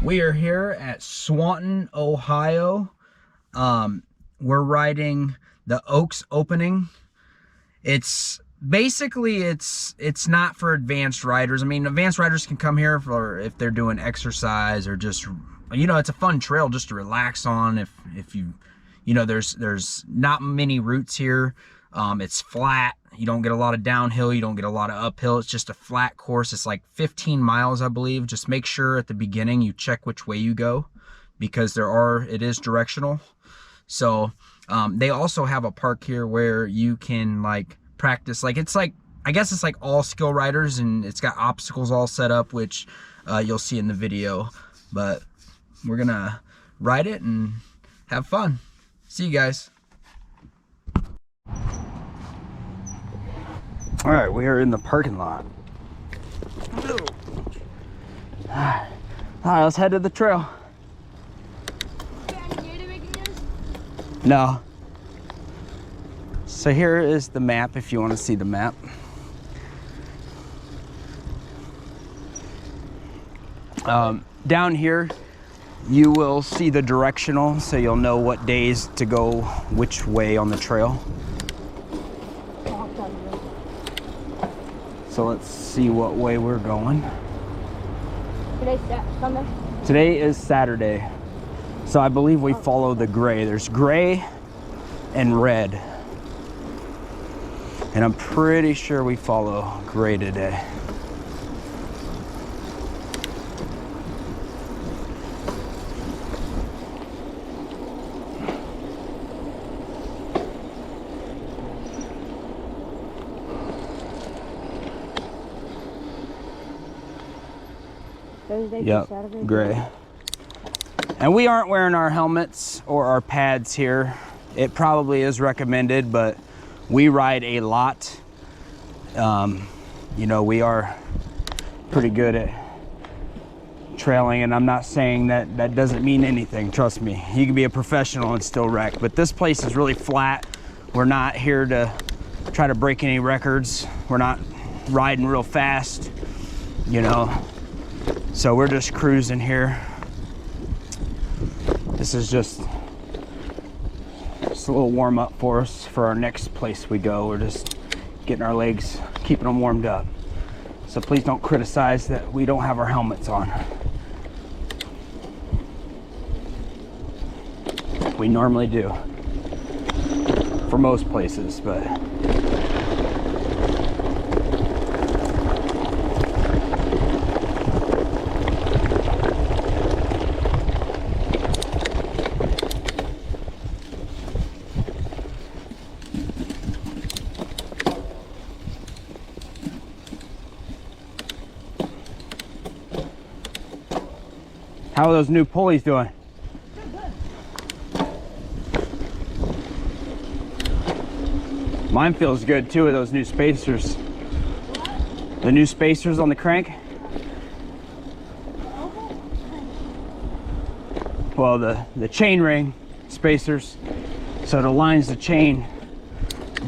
We are here at Swonton, Ohio. We're riding the Oaks opening. It's basically, it's not for advanced riders. I mean, advanced riders can come here for if they're doing exercise or just, you know, it's a fun trail just to relax on. If you know, there's not many routes here. It's flat. You don't get a lot of downhill. You don't get a lot of uphill. It's just a flat course. It's like 15 miles, I believe. Just make sure at the beginning you check which way you go, because it is directional. So they also have a park here where you can like practice. Like I guess it's like all skill riders, and it's got obstacles all set up, which you'll see in the video. But we're gonna ride it and have fun. See you guys. All right, we are in the parking lot. All right, let's head to the trail. No. So here is the map if you want to see the map. Down here, you will see the directional, so you'll know what days to go which way on the trail. So let's see what way we're going. Today's Sunday? Today is Saturday. So I believe we follow the gray. There's gray and red. And I'm pretty sure we follow gray today. Yep, gray. And we aren't wearing our helmets or our pads here. It probably is recommended, but we ride a lot. You know, we are pretty good at trailing, and I'm not saying that doesn't mean anything. Trust me, you can be a professional and still wreck. But this place is really flat. We're not here to try to break any records. We're not riding real fast, you know. So we're just cruising here. This is just a little warm up for us for our next place we go. We're just getting our legs, keeping them warmed up. So please don't criticize that we don't have our helmets on. We normally do for most places, but how are those new pulleys doing? Mine feels good too with those new spacers. What? The new spacers on the crank. Well, the chain ring spacers, so it aligns the chain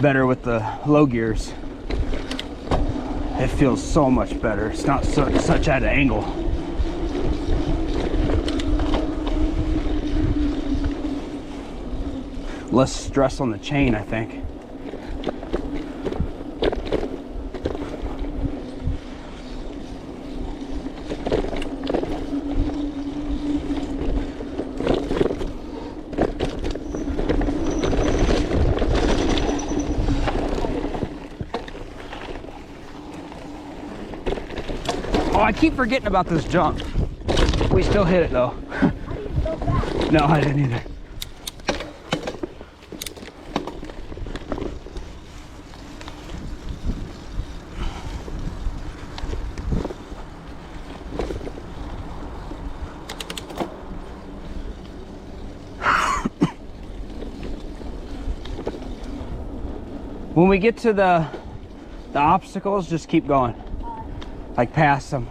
better with the low gears. It feels so much better. It's not such at an angle. Less stress on the chain, I think. Oh, I keep forgetting about this jump. We still hit it though. No, I didn't either. When we get to the obstacles, just keep going. Like past them.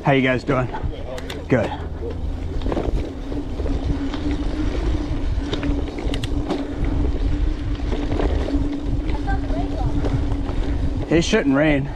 How you guys doing? Good. It shouldn't rain.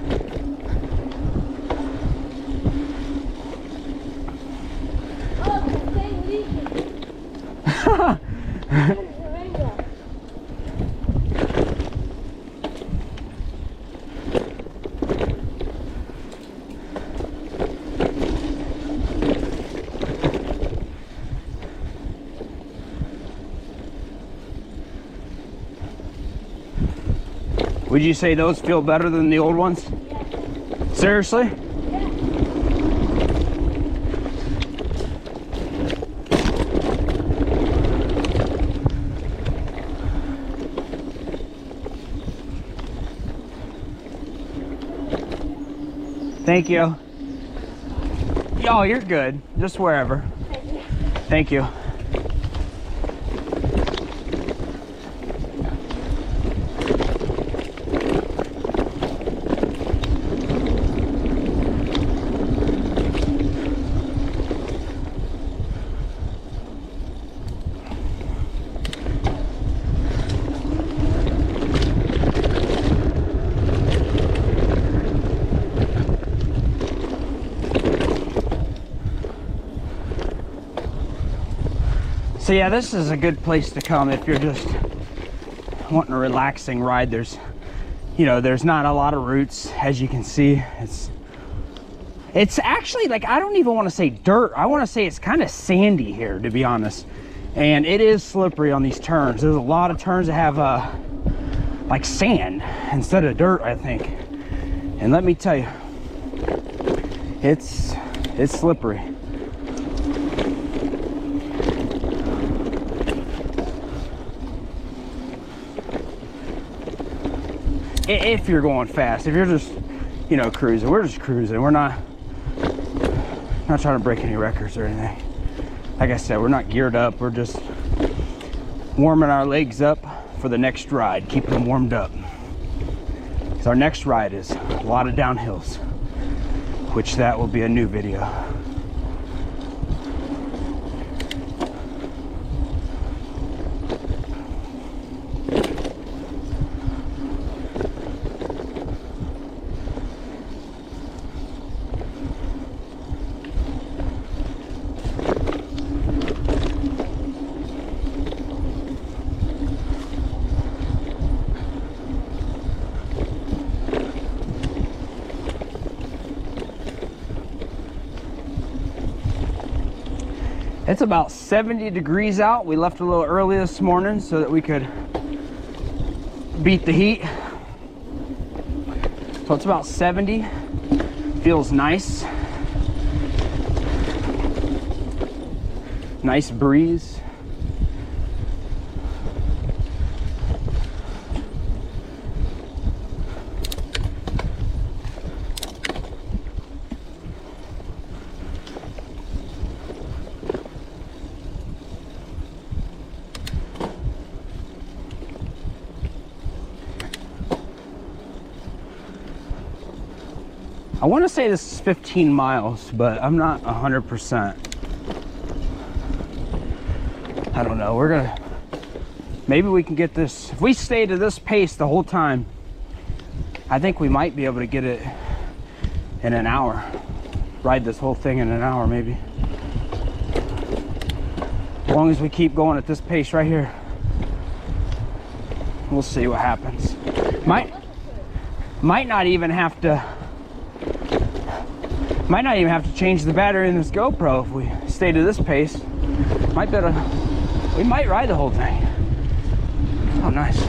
Would you say those feel better than the old ones? Yeah. Seriously? Yeah. Thank you. Oh, you're good. Just wherever. Thank you. So yeah, this is a good place to come if you're just wanting a relaxing ride. There's, you know, there's not a lot of roots, as you can see. It's actually, like, I don't even want to say dirt. I want to say it's kind of sandy here, to be honest. And it is slippery on these turns. There's a lot of turns that have like sand instead of dirt, I think. And let me tell you, it's slippery. If you're going fast. If you're just, you know, cruising, we're just cruising. We're not trying to break any records or anything. Like I said, we're not geared up. We're just warming our legs up for the next ride, keeping them warmed up. Because our next ride is a lot of downhills, which that will be a new video. It's about 70 degrees out. We left a little early this morning so that we could beat the heat. So it's about 70. Feels nice. Nice breeze. I want to say this is 15 miles, but I'm not 100%. I don't know. We're gonna, maybe we can get this, if we stay to this pace the whole time, I think we might be able to get it in an hour. Ride this whole thing in an hour, maybe. As long as we keep going at this pace right here. We'll see what happens. Might not even have to change the battery in this GoPro if we stay to this pace. We might ride the whole thing. Oh, nice.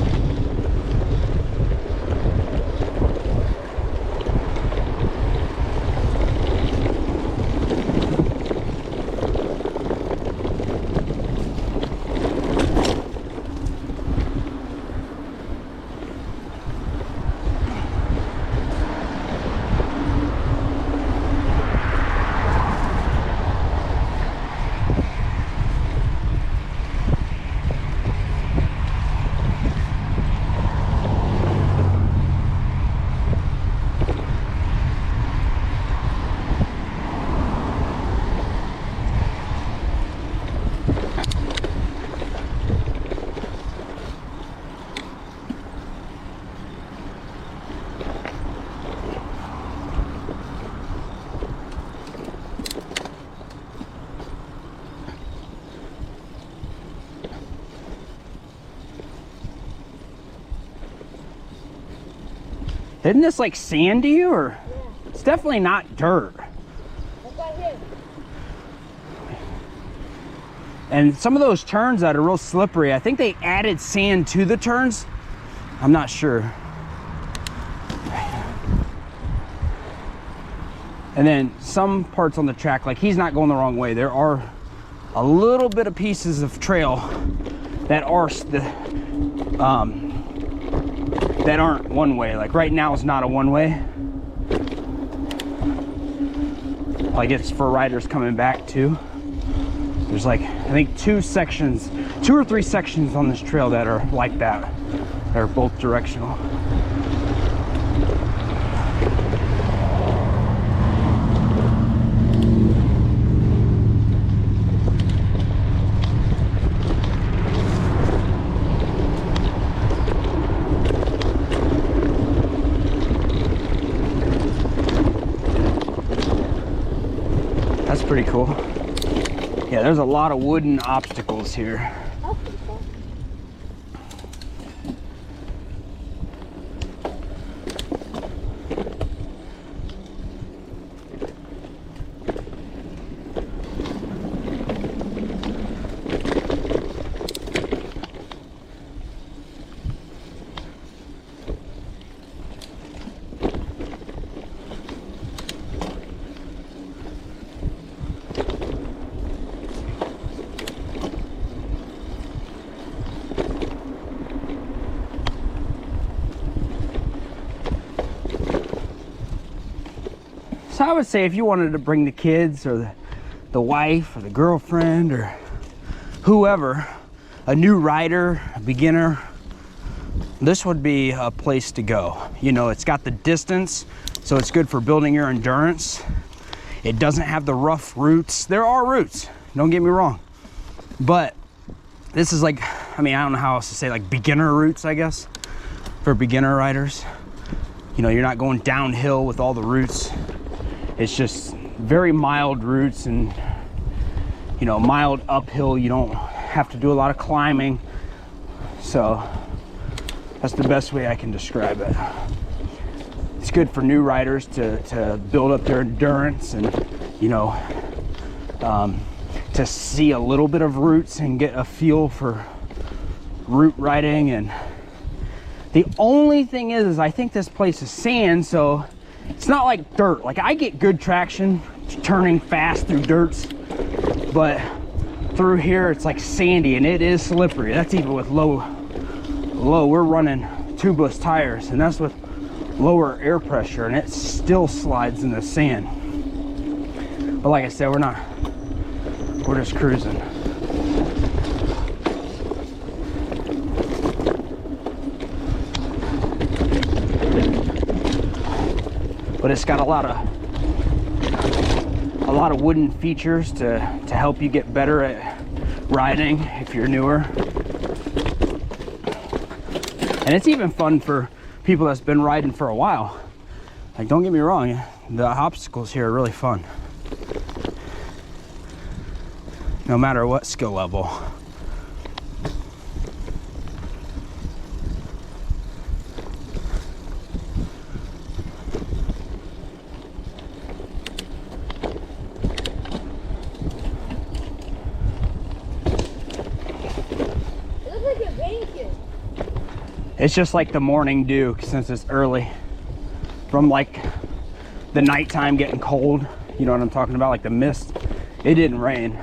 Isn't this like sandy or? Yeah. It's definitely not dirt. Look right here. And some of those turns that are real slippery, I think they added sand to the turns. I'm not sure. And then some parts on the track, like he's not going the wrong way. There are a little bit of pieces of trail that are that aren't one way. Like right now is not a one way. Like it's for riders coming back too. There's like, I think 2 or 3 sections on this trail that are like that. They're both directional. That's pretty cool. Yeah, there's a lot of wooden obstacles here. That's pretty cool. So I would say if you wanted to bring the kids or the wife or the girlfriend or whoever, a new rider, a beginner, this would be a place to go. You know, it's got the distance, so it's good for building your endurance. It doesn't have the rough routes. There are routes, don't get me wrong. But this is like, I mean, I don't know how else to say, like beginner routes, I guess, for beginner riders. You know, you're not going downhill with all the routes. It's just very mild routes and, you know, mild uphill. You don't have to do a lot of climbing. So that's the best way I can describe it. It's good for new riders to build up their endurance and, you know, to see a little bit of routes and get a feel for route riding. And the only thing is I think this place is sand, so it's not like dirt. Like I get good traction turning fast through dirts, but through here it's like sandy and it is slippery. That's even with low. We're running tubeless tires and that's with lower air pressure and it still slides in the sand. But like I said, we're just cruising. But it's got a lot of wooden features to help you get better at riding if you're newer. And it's even fun for people that's been riding for a while. Like, don't get me wrong, the obstacles here are really fun. No matter what skill level. It's just like the morning dew since it's early. From like the nighttime getting cold, you know what I'm talking about, like the mist. It didn't rain.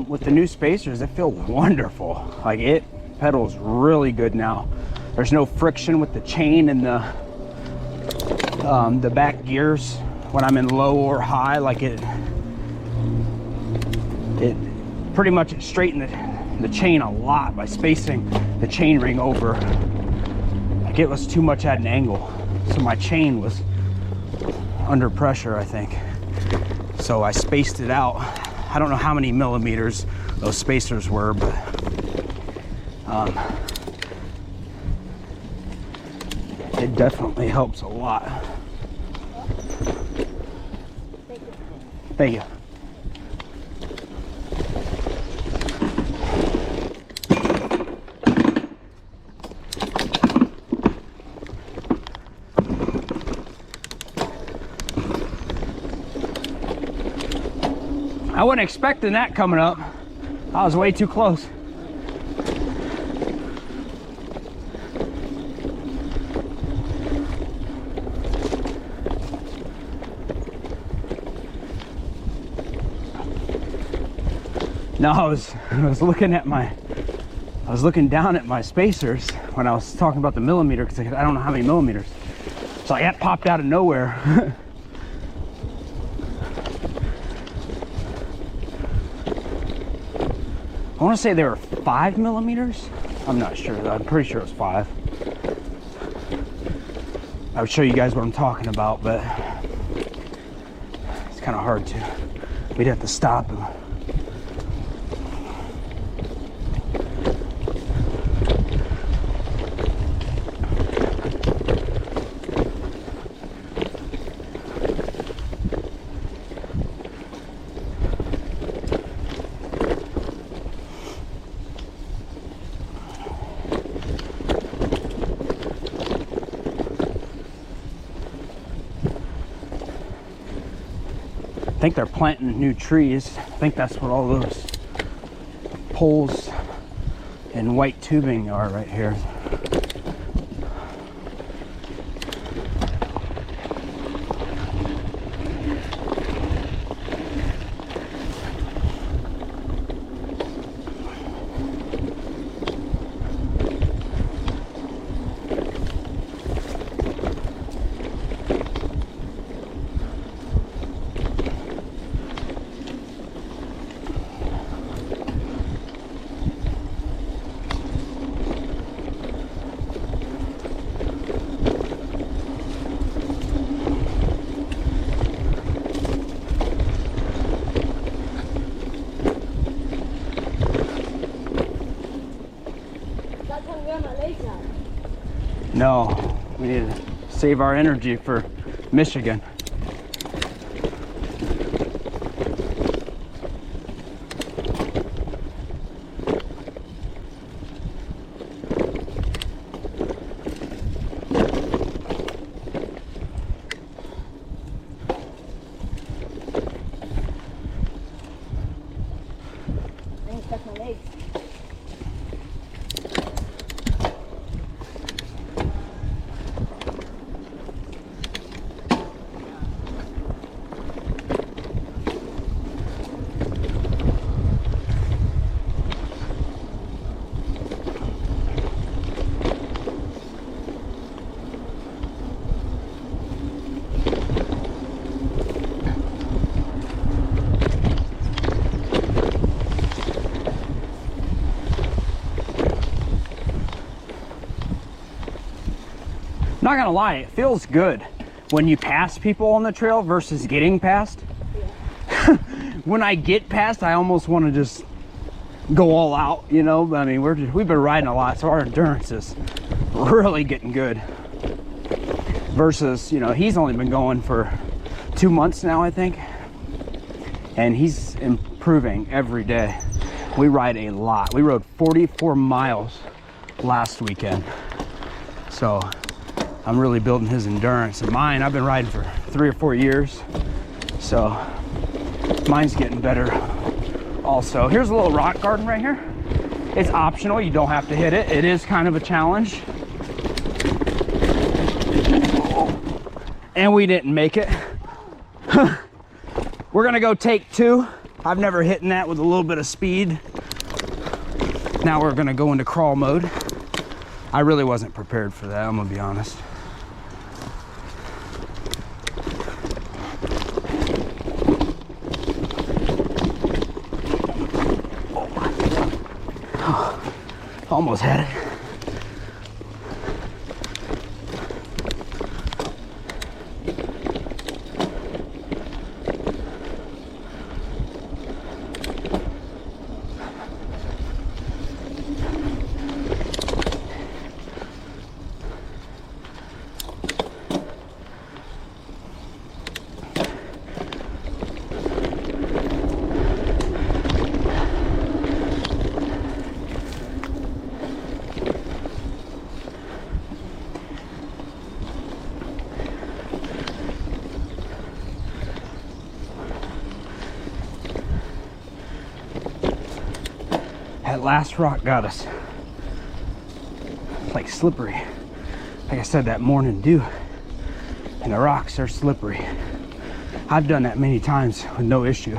With the new spacers, it feels wonderful. Like it pedals really good now. There's no friction with the chain and the back gears when I'm in low or high. Like it pretty much straightened the chain a lot by spacing the chain ring over. Like it was too much at an angle, so my chain was under pressure, I think. So I spaced it out. I don't know how many millimeters those spacers were, but it definitely helps a lot. Thank you. I wasn't expecting that coming up. I was way too close. No, I was looking down at my spacers when I was talking about the millimeter, because I don't know how many millimeters. So that popped out of nowhere. I want to say they were 5 millimeters. I'm not sure though. I'm pretty sure it was 5. I would show you guys what I'm talking about, but it's kind of hard to. We'd have to stop. I think they're planting new trees. I think that's what all those poles and white tubing are right here. No, we need to save our energy for Michigan. Not gonna lie, it feels good when you pass people on the trail versus getting past. Yeah. When I get past, I almost want to just go all out, you know. But I mean, we've been riding a lot, so our endurance is really getting good. Versus, you know, he's only been going for 2 months now, I think, and he's improving every day. We ride a lot. We rode 44 miles last weekend, so I'm really building his endurance. And mine, I've been riding for 3 or 4 years, so mine's getting better also. Here's a little rock garden right here. It's optional, you don't have to hit it. It is kind of a challenge. And we didn't make it. We're gonna go take 2. I've never hit that with a little bit of speed. Now we're gonna go into crawl mode. I really wasn't prepared for that, I'm gonna be honest. Almost had it. That last rock got us. It's like slippery. Like I said, that morning dew. And the rocks are slippery. I've done that many times with no issue.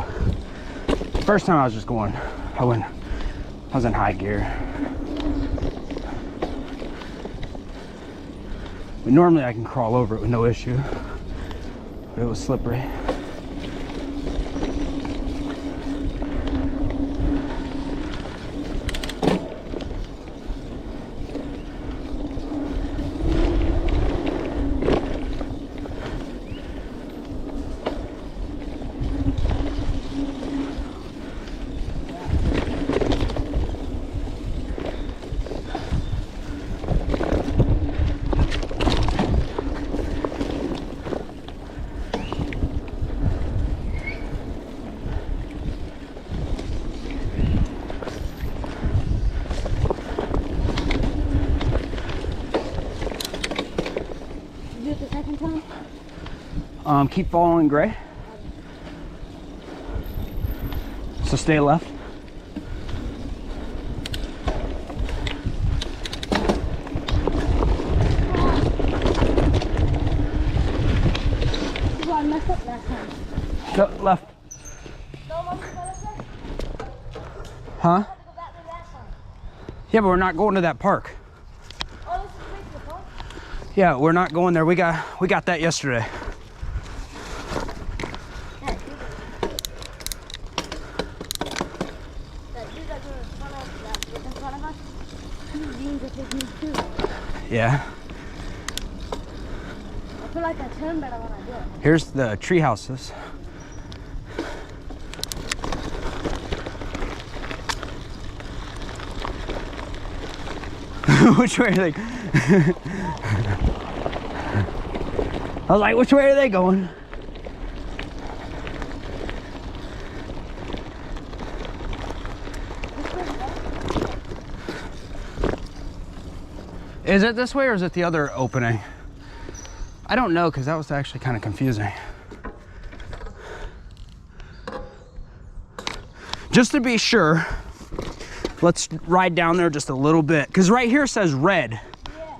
First time I was just going, I was in high gear. But normally I can crawl over it with no issue. But it was slippery. Keep following gray. So stay left. I messed up last time. Go left. No, Mom, you go left there? Huh? I had to go back there last time. Yeah, but we're not going to that park. Oh, this is the way to the park? Yeah, we're not going there. We got that yesterday. Yeah. I feel like I turn better when I do it. Here's the tree houses. Which way are they? I was like, which way are they going? Is it this way or is it the other opening? I don't know, because that was actually kind of confusing. Just to be sure, let's ride down there just a little bit, because right here says red. Yeah.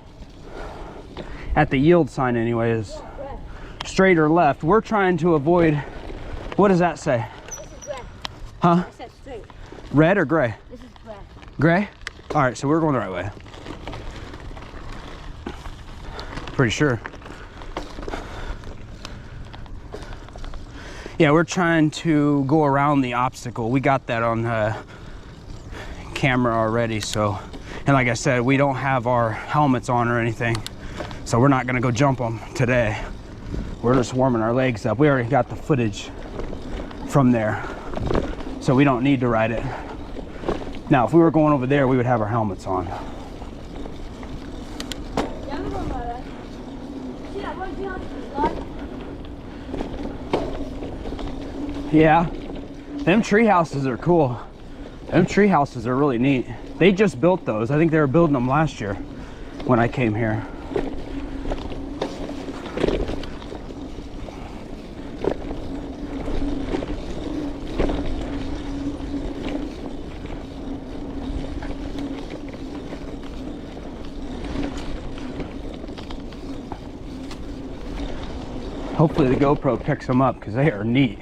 At the yield sign anyways. Yeah, red. Straight or left. We're trying to avoid, what does that say? This is red. Huh? I said straight. Red or gray? This is red. Gray? All right, so we're going the right way. Pretty sure. Yeah, we're trying to go around the obstacle. We got that on the camera already, so. And like I said, we don't have our helmets on or anything, so we're not gonna go jump them today. We're just warming our legs up. We already got the footage from there, so we don't need to ride it. Now, if we were going over there, we would have our helmets on. Yeah, I'm going by that. See that one behind the slide? Yeah, them tree houses are cool. Them tree houses are really neat. They just built those. I think they were building them last year when I came here. Hopefully the GoPro picks them up because they are neat.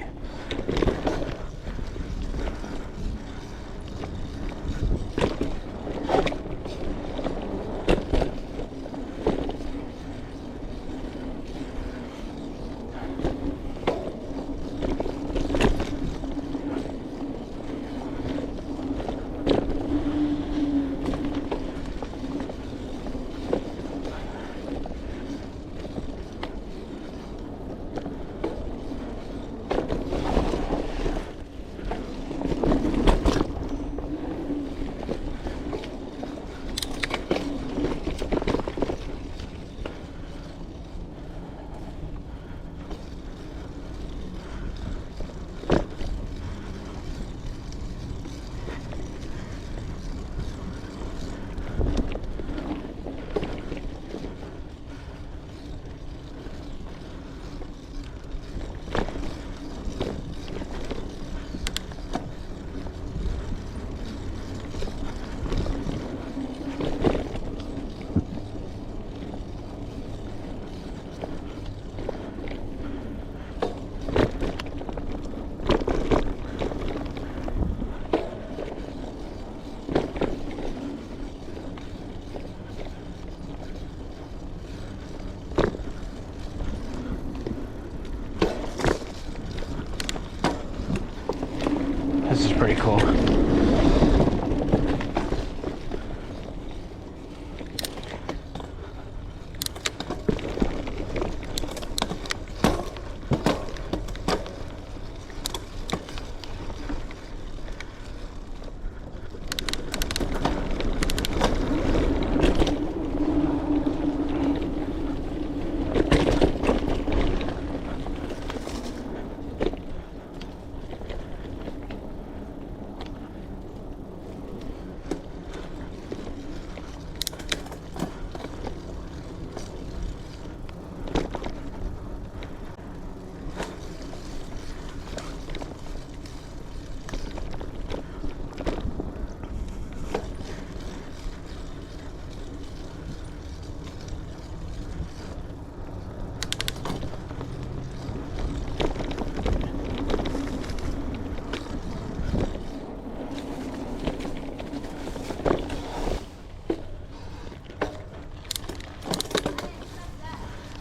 pretty cool.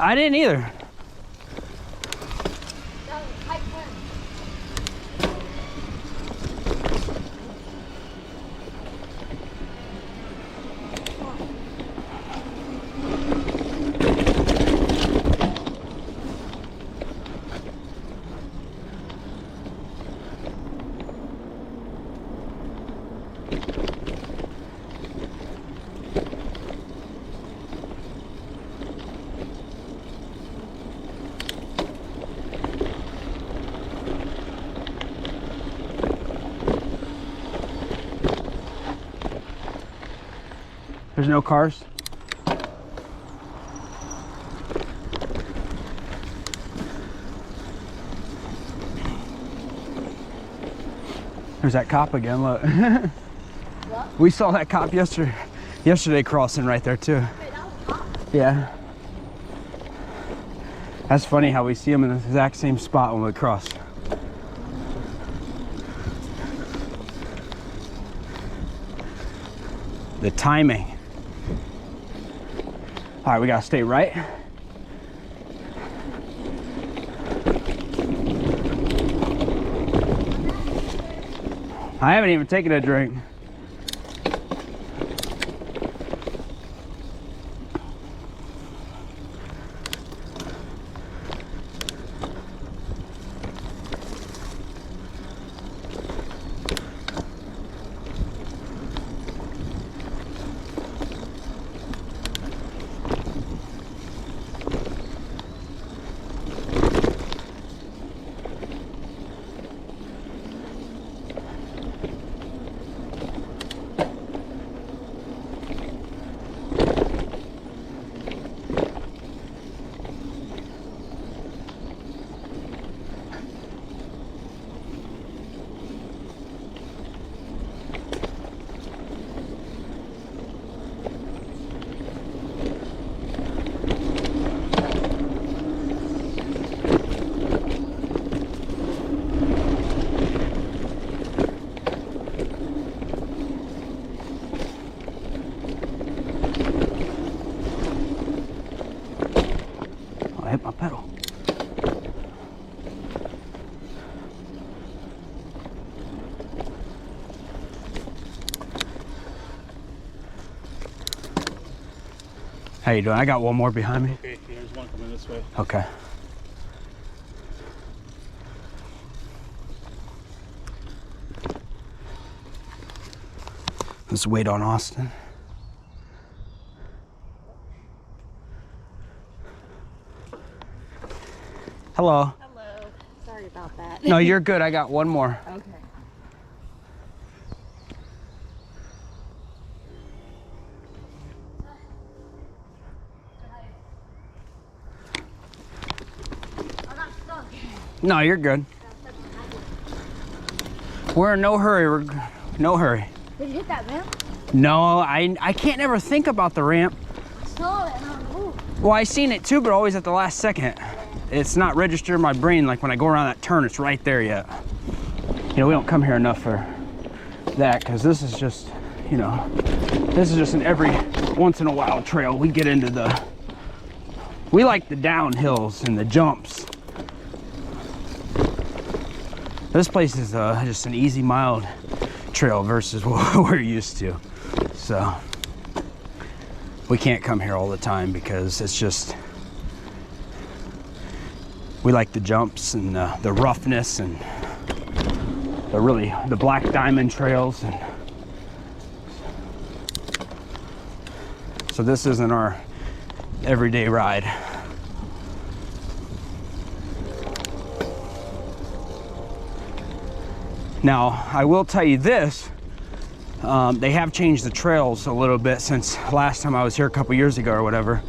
I didn't either. That was a tight turn. There's no cars. There's that cop again, look. What? We saw that cop yesterday crossing right there too. Wait, that was hot. Yeah. That's funny how we see him in the exact same spot when we cross. The timing. All right, we gotta stay right. I haven't even taken a drink. I hit my pedal. How you doing? I got one more behind me. Okay, there's one coming this way. Okay. Let's wait on Austin. Hello. Hello. Sorry about that. No, you're good. I got one more. Okay. I got stuck. No, you're good. We're in no hurry. We're no hurry. Did you hit that ramp? No, I can't ever think about the ramp. I saw it and I was moved. Well, I seen it too, but always at the last second. It's not registered in my brain. Like when I go around that turn, it's right there yet. You know, we don't come here enough for that because this is just, you know, this is just an every once in a while trail. We get into we like the downhills and the jumps. This place is just an easy, mild trail versus what we're used to. So we can't come here all the time because it's just, we like the jumps and the roughness and the black diamond trails. And so this isn't our everyday ride. Now, I will tell you this, they have changed the trails a little bit since last time I was here a couple years ago or whatever.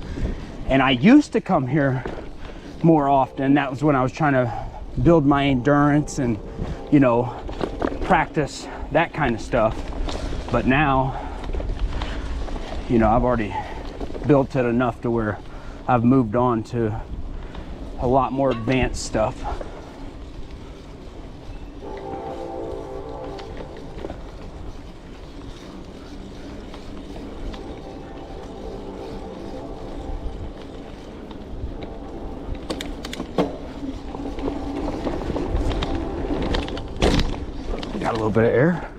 And I used to come here more often. That was when I was trying to build my endurance and, you know, practice that kind of stuff. But now, you know, I've already built it enough to where I've moved on to a lot more advanced stuff. Got a little bit of air.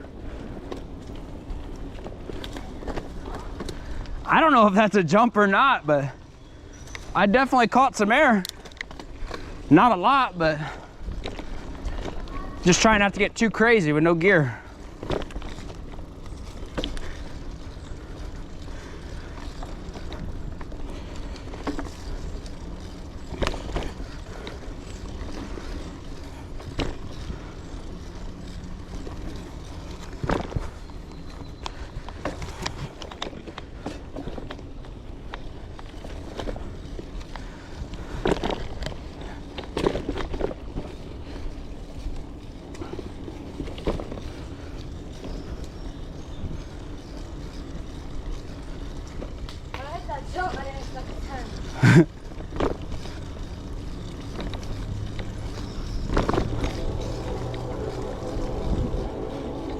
I don't know if that's a jump or not, but I definitely caught some air. Not a lot, but just trying not to get too crazy with no gear. Jump, I didn't expect to turn.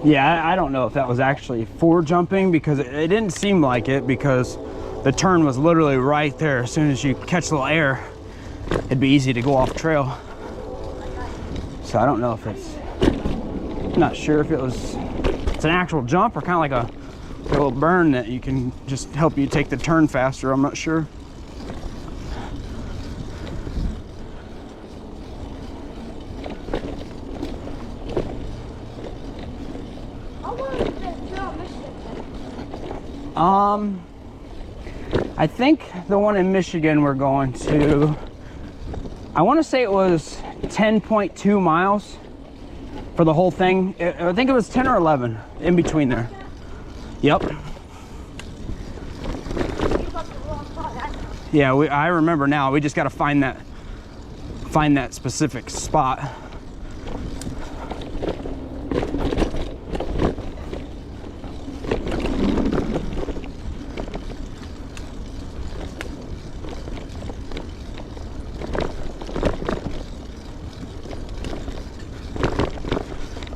Yeah, I don't know if that was actually for jumping because it didn't seem like it, because the turn was literally right there. As soon as you catch a little air, it'd be easy to go off trail. So I don't know if it's, I'm not sure if it's an actual jump or kind of like a little burn that you can just help you take the turn faster. I'm not sure. How long has it been throughout Michigan? I think the one in Michigan we're going to, I want to say it was 10.2 miles for the whole thing. I think it was 10 or 11 in between there. Yep. Yeah, I remember now. We just got to find that specific spot.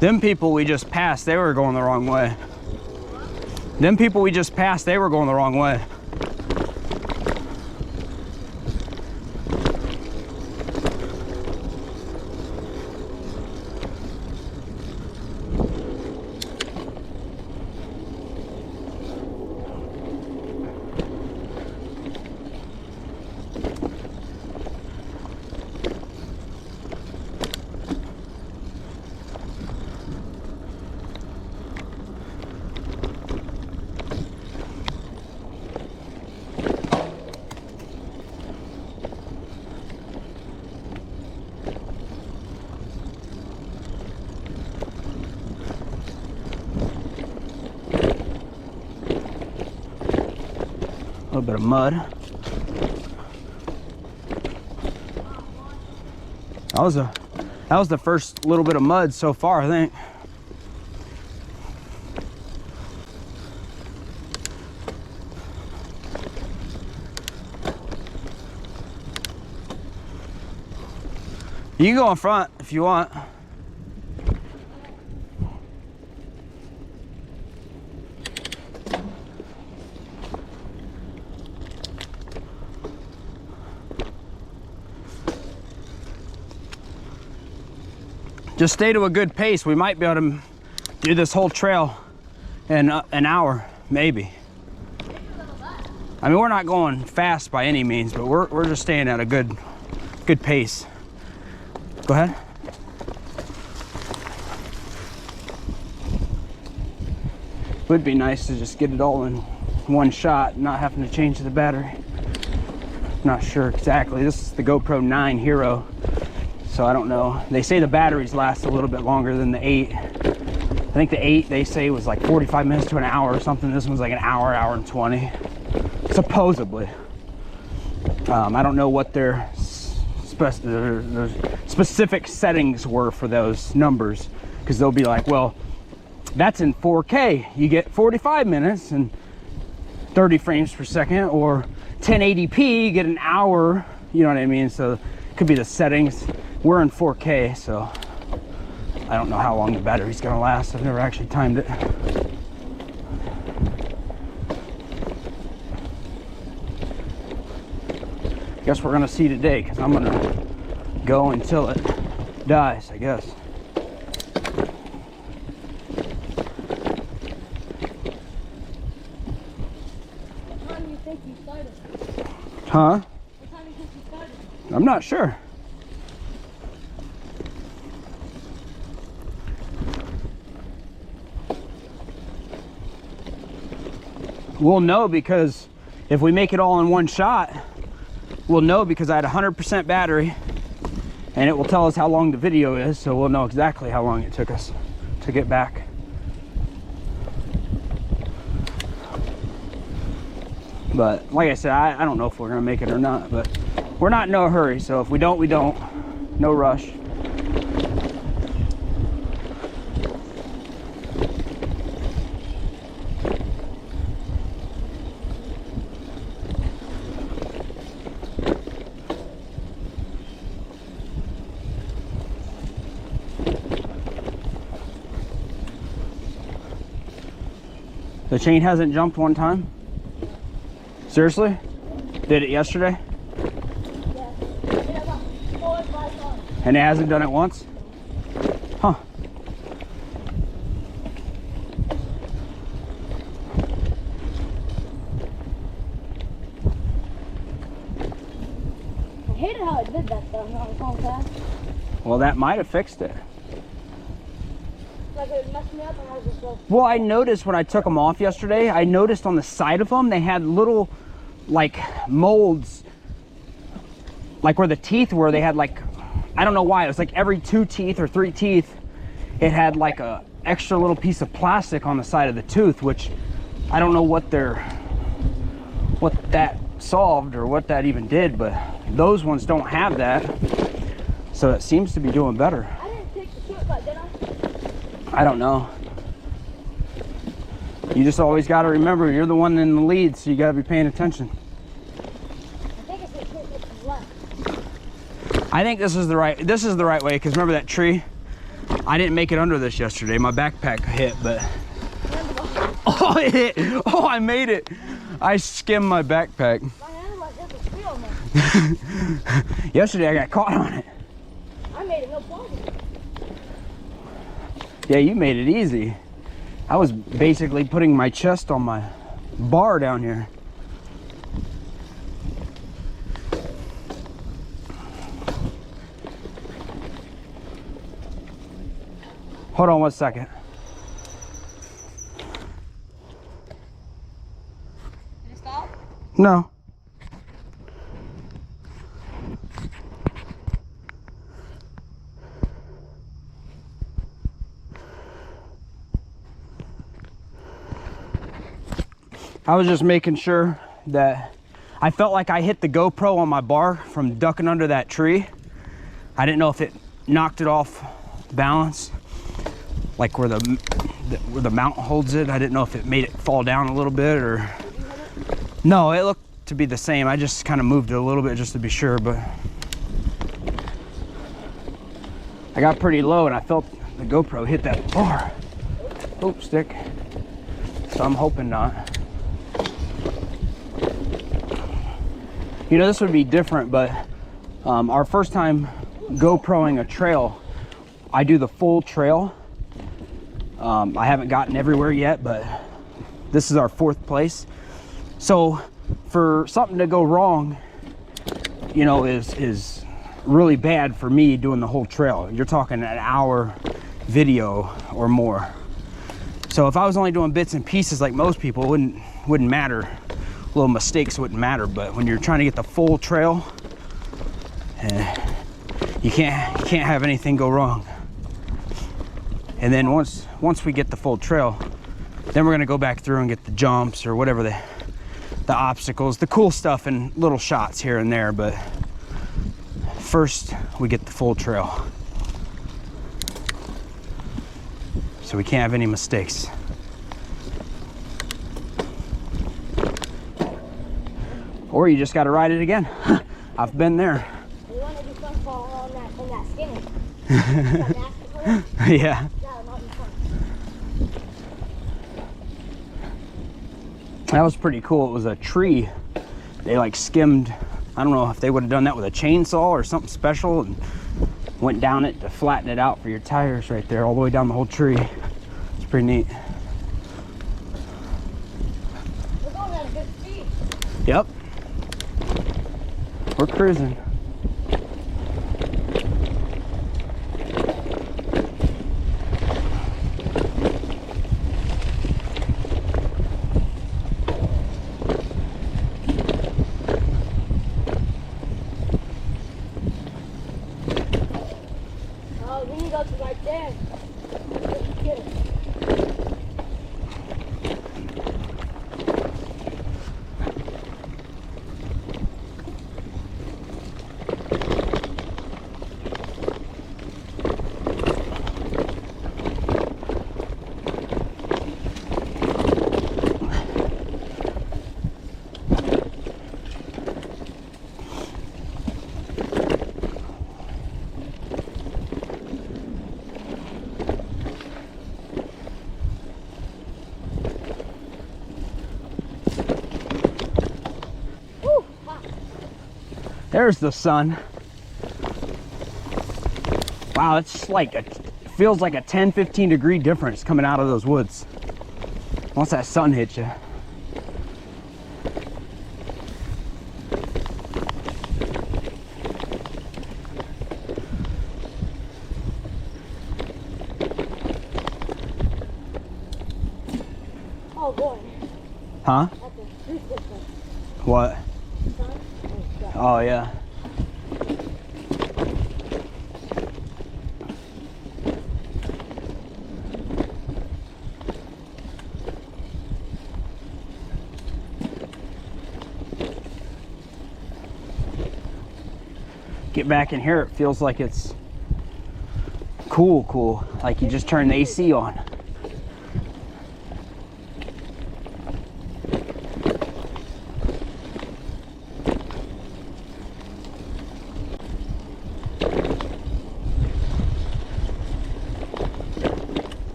Them people we just passed, they were going the wrong way. Them people we just passed, they were going the wrong way. A little bit of mud. That was the first little bit of mud so far, I think. You can go in front if you want. just stay to a good pace, we might be able to do this whole trail in an hour, maybe. I mean, we're not going fast by any means, but we're just staying at a good pace. Go ahead. Would be nice to just get it all in one shot, not having to change the battery. Not sure exactly. This is the GoPro 9 Hero, so I don't know. They say the batteries last a little bit longer than the 8. I think the 8 they say was like 45 minutes to an hour or something. This one's like an hour and 20, supposedly. I don't know what their specific settings were for those numbers, because they'll be like, well, that's in 4K, you get 45 minutes and 30 frames per second, or 1080p, you get an hour, you know what I mean? So it could be the settings. We're in 4K, so I don't know how long the battery's gonna last. I've never actually timed it. Guess we're gonna see today, because I'm gonna go until it dies, I guess. Huh? What time do you think you started? I'm not sure. We'll know, because if we make it all in one shot, we'll know, because I had 100% battery, and it will tell us how long the video is, so we'll know exactly how long it took us to get back. But like I said, I don't know if we're gonna make it or not, but we're not in no hurry, so if we don't, we don't. No rush. The chain hasn't jumped one time? Seriously? Did it yesterday? Yeah. Yeah, about 4 or 5 times. And it hasn't done it once? Huh. I hated how it did that stuff when I was going fast. Well, that might have fixed it. Like it messed me up and I was just like, Well, I noticed when I took them off yesterday, I noticed on the side of them, they had little, like, molds, like where the teeth were, they had like, I don't know why, it was like every 2 teeth or 3 teeth, it had like a extra little piece of plastic on the side of the tooth, which I don't know what that solved or what that even did, but those ones don't have that, so it seems to be doing better. I didn't take the shortcut, did I? I don't know. You just always got to remember, you're the one in the lead, so you got to be paying attention. I think it's the shortcut to the left. I think this is the right way, because remember that tree? I didn't make it under this yesterday. My backpack hit, but oh, it hit. Oh, I made it. I skimmed my backpack. My hand like this was real, man. Yesterday I got caught on it. I made it no problem. Yeah, you made it easy. I was basically putting my chest on my bar down here. Hold on 1 second. Did it stop? No. I was just making sure that I felt like I hit the GoPro on my bar from ducking under that tree. I didn't know if it knocked it off balance, like where the mount holds it. I didn't know if it made it fall down a little bit or... No, it looked to be the same. I just kind of moved it a little bit just to be sure, but I got pretty low and I felt the GoPro hit that bar. Oops, stick. So I'm hoping not. You know, this would be different, but our first time GoProing a trail, I do the full trail. I haven't gotten everywhere yet, but this is our 4th place. So for something to go wrong, you know, is really bad for me doing the whole trail. You're talking an hour video or more. So if I was only doing bits and pieces like most people, it wouldn't matter. Little mistakes wouldn't matter. But when you're trying to get the full trail, you can't have anything go wrong. And then once we get the full trail, then we're gonna go back through and get the jumps or whatever the obstacles, the cool stuff, and little shots here and there. But first we get the full trail, so we can't have any mistakes. Or you just got to ride it again. I've been there. You want to do fun fall on that skinny. Yeah. That would not be fun. That was pretty cool. It was a tree. They like skimmed. I don't know if they would have done that with a chainsaw or something special, and went down it to flatten it out for your tires right there, all the way down the whole tree. It's pretty neat. We're going at a good speed. Yep. We're cruising. Oh, we need to go to right there. Get it. Woo, hot. There's the sun. Wow, it's like feels like a 10-15 degree difference coming out of those woods once that sun hits you. Oh boy. Huh? That's a huge difference. What? Sun and sky. Oh yeah. Get back in here, it feels like it's cool, like you just turned the AC on.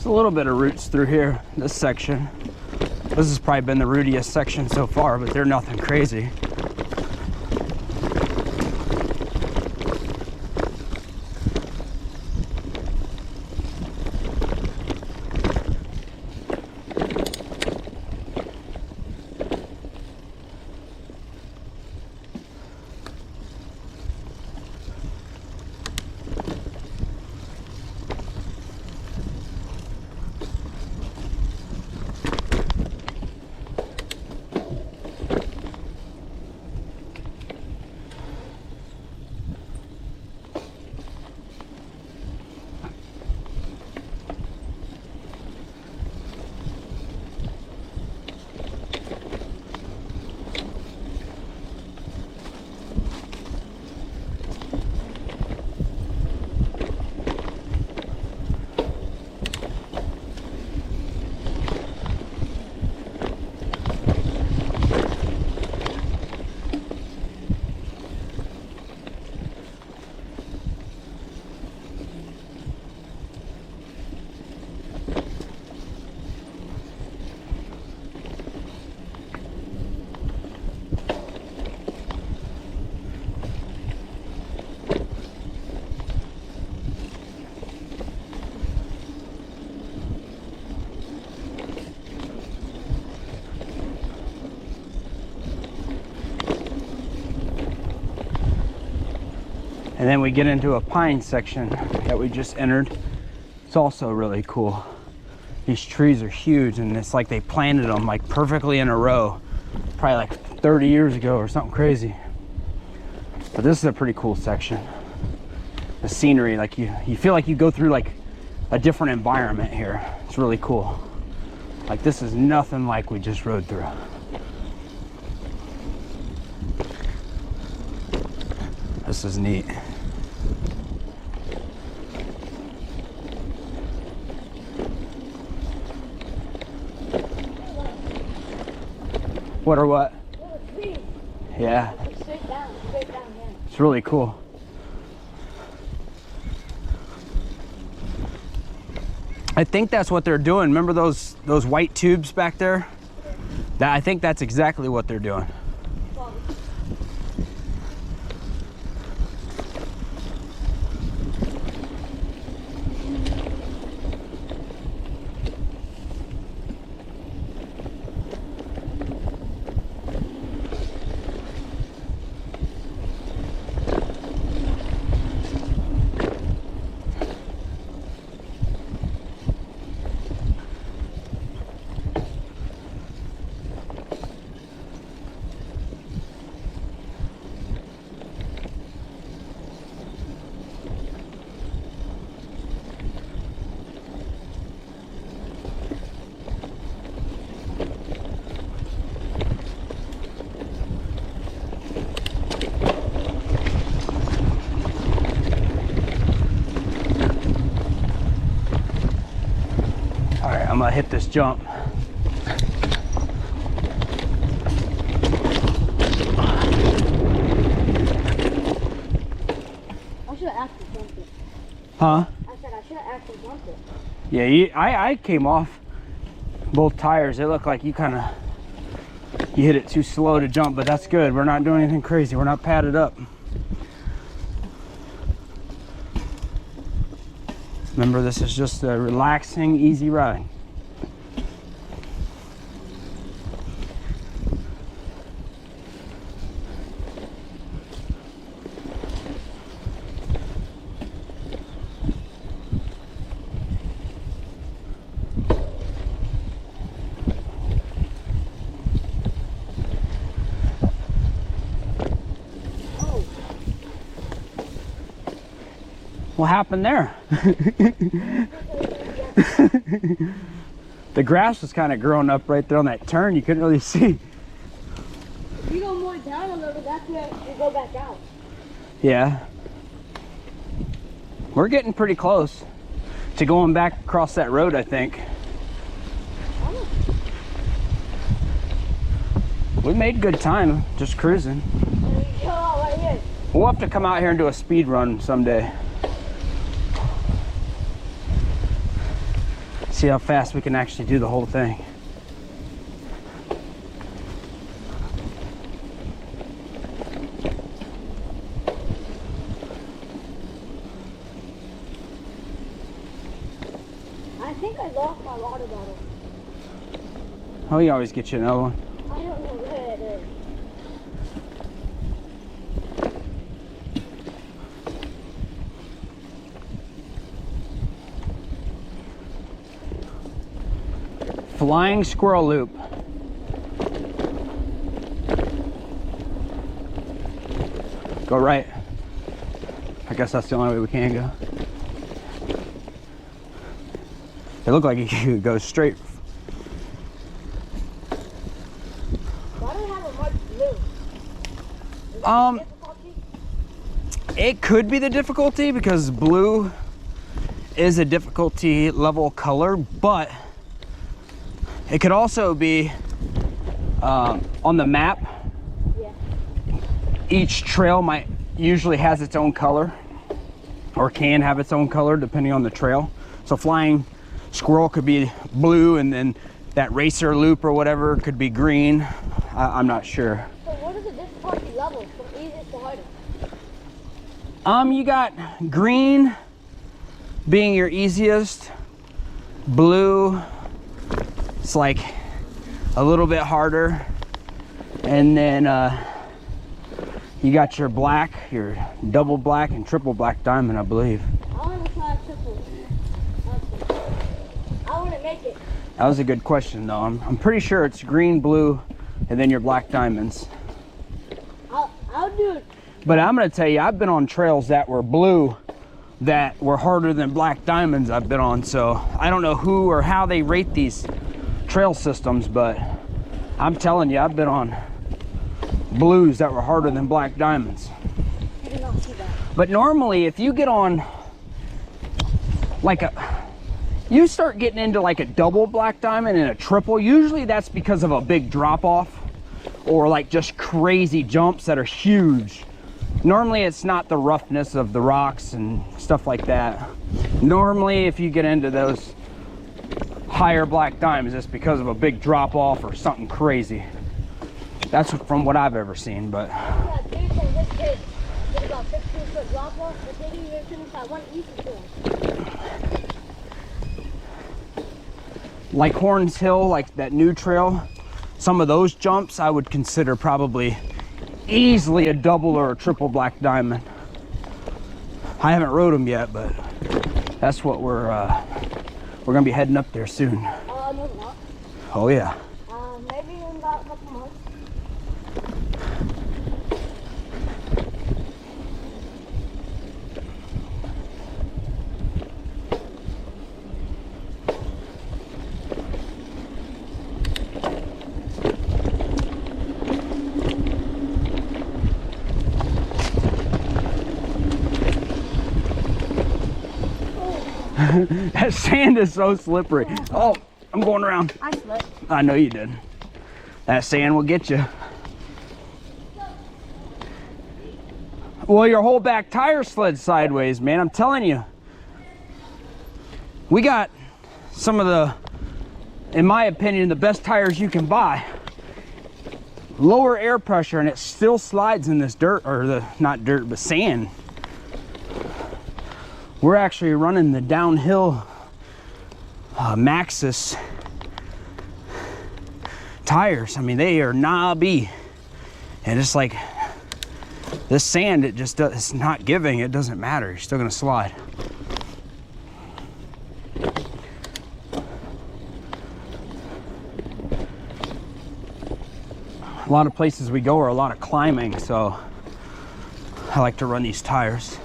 A little bit of roots through here, this section. This has probably been the rootiest section so far, but they're nothing crazy. And then we get into a pine section that we just entered. It's also really cool. These trees are huge, and it's like they planted them like perfectly in a row, probably like 30 years ago or something crazy. But this is a pretty cool section. The scenery, like you feel like you go through like a different environment here. It's really cool. Like this is nothing like we just rode through. This is neat. What or what? Yeah. Straight down, yeah. It's really cool. I think that's what they're doing. Remember those white tubes back there? I think that's exactly what they're doing. All right, I'm gonna hit this jump. I should have actually jumped it. Huh? I said I should have actually jumped it. Yeah, I came off both tires. It looked like you hit it too slow to jump, but that's good. We're not doing anything crazy. We're not padded up. Remember, this is just a relaxing, easy ride. What happened there? The grass was kind of growing up right there on that turn. You couldn't really see. If you go more down a little, that's where you go back out. Yeah. We're getting pretty close to going back across that road, I think. We made good time just cruising. Right here. We'll have to come out here and do a speed run someday. See how fast we can actually do the whole thing. I think I lost my water bottle. Oh, you always get you another one. I don't know where it is. Flying squirrel loop. Go right. I guess that's the only way we can go. It looked like you could go straight. Why do I have a much blue? Is that the difficulty? It could be the difficulty because blue is a difficulty level color, but it could also be on the map. Yeah. Each trail usually has its own color, or can have its own color depending on the trail. So flying squirrel could be blue, and then that racer loop or whatever could be green. I'm not sure. So what is the difficulty level from easiest to hardest? You got green being your easiest, blue it's like a little bit harder, and then You got your black, your double black and triple black diamond, I believe. I want to try triple. I want to make it. That was a good question, though. I'm pretty sure it's green, blue, and then your black diamonds. I'll do it. But I'm gonna tell you, I've been on trails that were blue that were harder than black diamonds I've been on. So I don't know who or how they rate these trail systems, but I'm telling you, I've been on blues that were harder than black diamonds. I did not see that. But normally, if you get on like you start getting into like a double black diamond and a triple, usually that's because of a big drop off or like just crazy jumps that are huge. Normally it's not the roughness of the rocks and stuff like that. Normally if you get into those higher black diamonds, it's because of a big drop off or something crazy. That's from what I've ever seen. But Yeah, dude from this kid did about 15-foot drop off, but they didn't even finish that one easy one. like Horns Hill, like that new trail, some of those jumps I would consider probably easily a double or a triple black diamond. I haven't rode them yet, but that's what we're gonna be heading up there soon. No, not. Oh yeah. Maybe in about a couple months. That sand is so slippery. Oh, I'm going around. I slipped. I know you did. That sand will get you. Well, your whole back tire slid sideways, man. I'm telling you. We got some of the, in my opinion, the best tires you can buy. Lower air pressure and it still slides in this dirt, or the, not dirt, but sand. We're actually running the downhill Maxxis tires. I mean, they are knobby, and it's like this sand, it just does, it's not giving. It doesn't matter, you're still gonna slide. A lot of places we go are a lot of climbing, so I like to run these tires.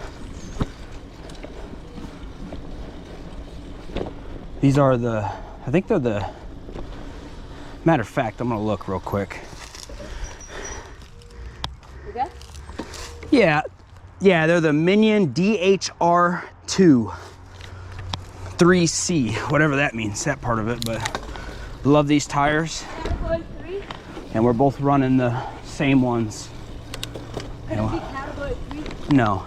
These are the, I think they're the, matter of fact, I'm gonna look real quick. You good? Yeah, they're the Minion DHR2 3C, whatever that means, that part of it, but love these tires. Category 3? And we're both running the same ones. Could it be category 3? No.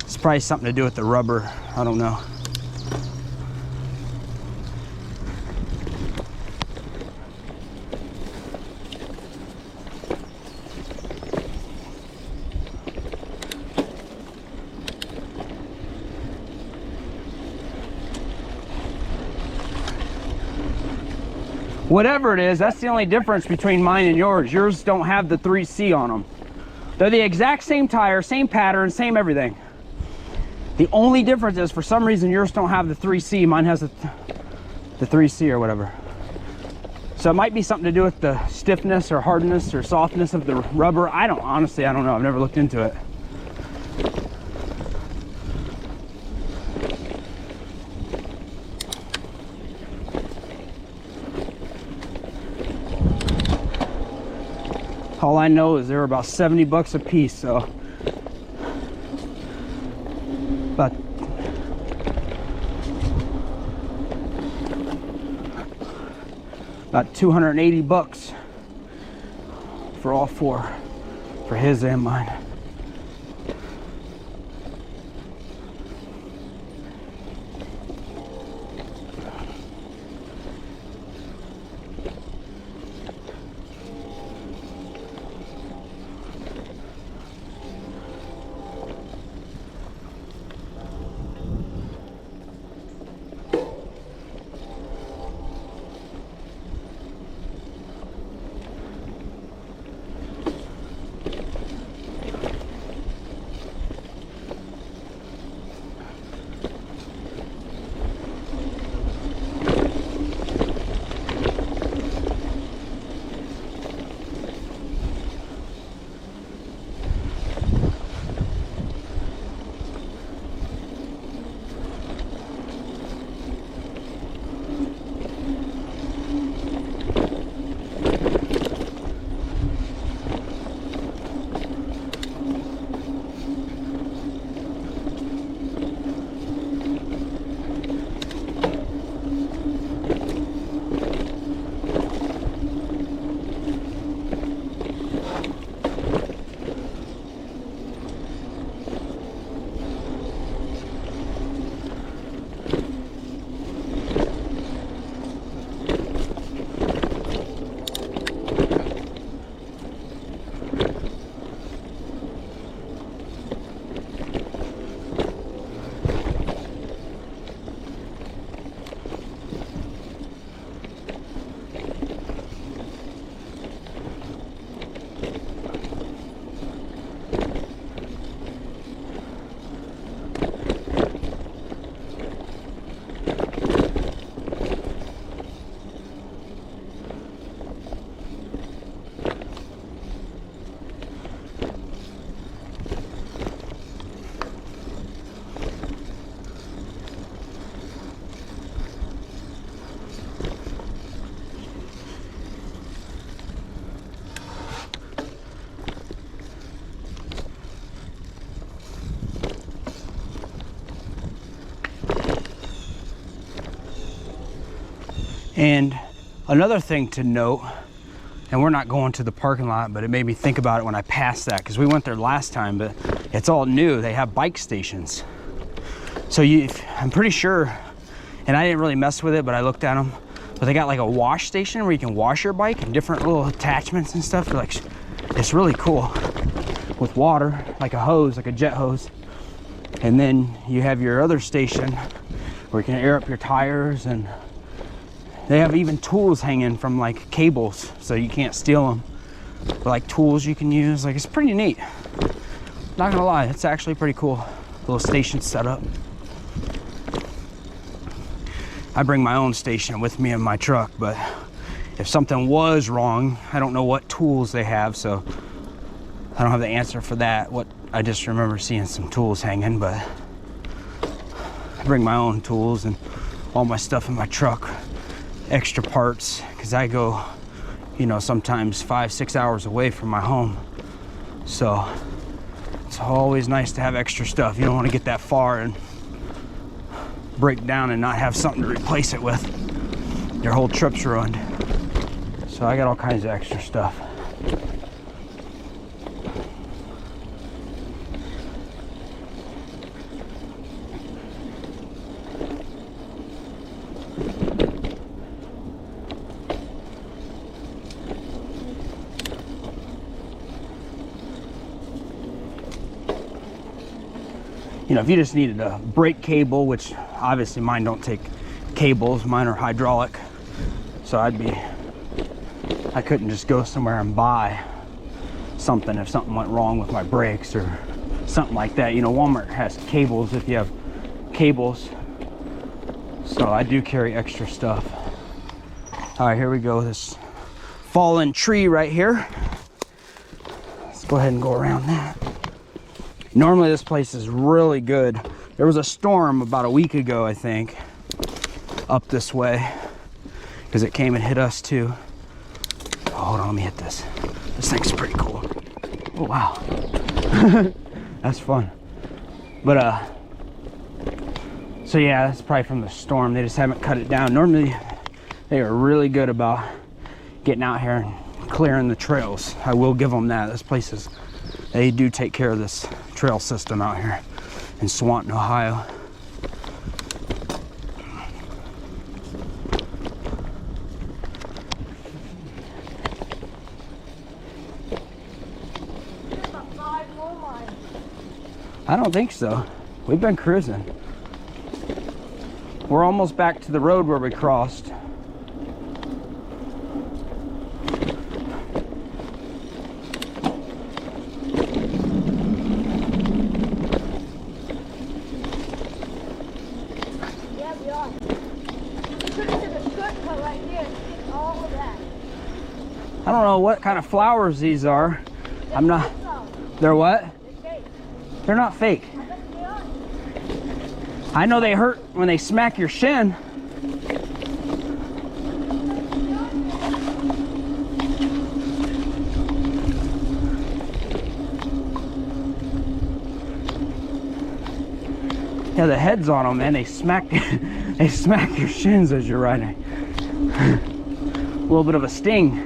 It's probably something to do with the rubber, I don't know. Whatever it is, that's the only difference between mine and yours. Yours don't have the 3C on them. They're the exact same tire, same pattern, same everything. The only difference is, for some reason, yours don't have the 3C. Mine has the 3C or whatever. So it might be something to do with the stiffness or hardness or softness of the rubber. Honestly, I don't know. I've never looked into it. All I know is they were about 70 bucks a piece, so about 280 bucks for all four, for his and mine. And another thing to note, and we're not going to the parking lot, but it made me think about it when I passed that, because we went there last time, but it's all new. They have bike stations. So I'm pretty sure, and I didn't really mess with it, but I looked at them, but they got like a wash station where you can wash your bike and different little attachments and stuff. Like, it's really cool with water, like a hose, like a jet hose. And then you have your other station where you can air up your tires, and they have even tools hanging from like cables, so you can't steal them. But like tools you can use, like it's pretty neat. Not gonna lie, it's actually pretty cool. Little station setup. I bring my own station with me in my truck, but if something was wrong, I don't know what tools they have, so I don't have the answer for that. I just remember seeing some tools hanging, but I bring my own tools and all my stuff in my truck, extra parts, because I go, you know, sometimes 5-6 hours away from my home. So it's always nice to have extra stuff. You don't want to get that far and break down and not have something to replace it with. Your whole trip's ruined. So I got all kinds of extra stuff. You know, if you just needed a brake cable, which obviously mine don't take cables, mine are hydraulic, so I couldn't just go somewhere and buy something if something went wrong with my brakes or something like that. You know, Walmart has cables if you have cables, so I do carry extra stuff. All right, here we go. This fallen tree right here. Let's go ahead and go around that. Normally this place is really good. There was a storm about a week ago, I think, up this way, because it came and hit us too. Oh, hold on, let me hit this. This thing's pretty cool. Oh, wow. That's fun. But, so yeah, that's probably from the storm. They just haven't cut it down. Normally, they are really good about getting out here and clearing the trails. I will give them that. This place is, they do take care of this trail system out here in Swonton, Ohio. I don't think so. We've been cruising. We're almost back to the road where we crossed. I don't know what kind of flowers these are. I'm not. They're what? They're not fake. I know they hurt when they smack your shin. Yeah, the heads on them, man. They smack your shins as you're riding. A little bit of a sting.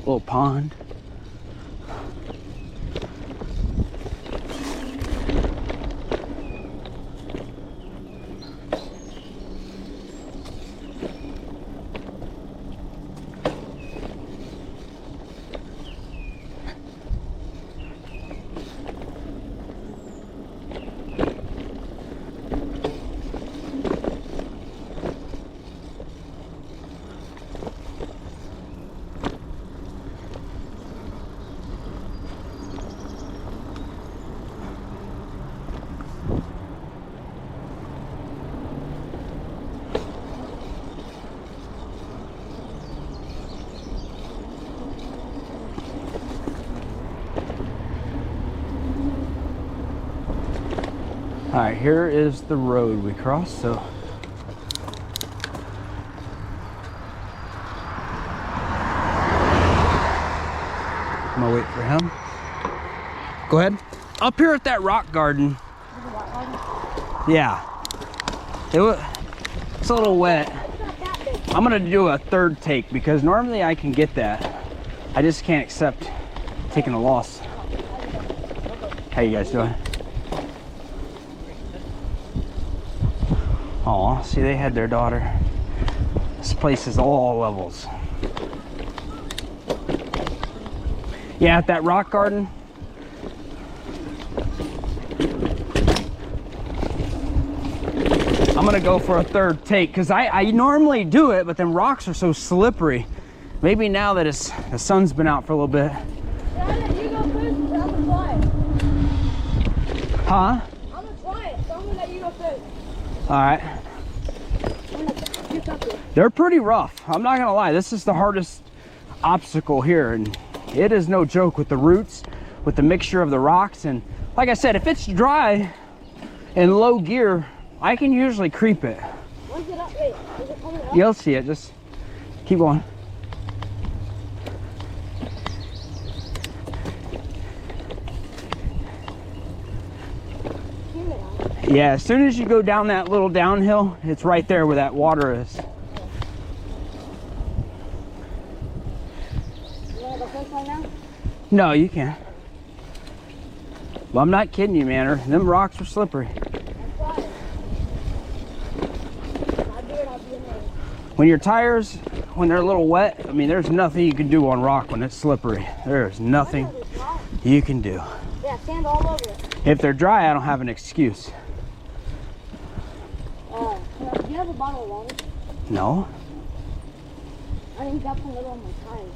Little pond. All right, here is the road we crossed, so. I'm gonna wait for him. Go ahead. Up here at that rock garden. Yeah. It's a little wet. I'm gonna do a third take because normally I can get that. I just can't accept taking a loss. How you guys doing? Oh, see, they had their daughter. This place is all levels. Yeah, at that rock garden. I'm gonna go for a third take because I normally do it, but then rocks are so slippery. Maybe now that the sun's been out for a little bit. Dad, you go first, I'm gonna try it. Huh? I'm gonna try it, so I'm gonna let you go first. All right. I'm gonna pick up it. They're pretty rough. I'm not gonna lie. This is the hardest obstacle here, and it is no joke with the roots, with the mixture of the rocks. And like I said, if it's dry and low gear, I can usually creep it. When's it up? Wait, is it coming up? You'll see it. Just keep going. Yeah, as soon as you go down that little downhill, it's right there where that water is. You wanna go first right now? No, you can't. Well, I'm not kidding you, man. Them rocks are slippery. I'll try it. I'll do it, I'll be amazed. When your tires, when they're a little wet, I mean, there's nothing you can do on rock when it's slippery. There's nothing you can do. Yeah, sand all over it. If they're dry, I don't have an excuse. Do you have a bottle of water? No. I think that's a little on my tires.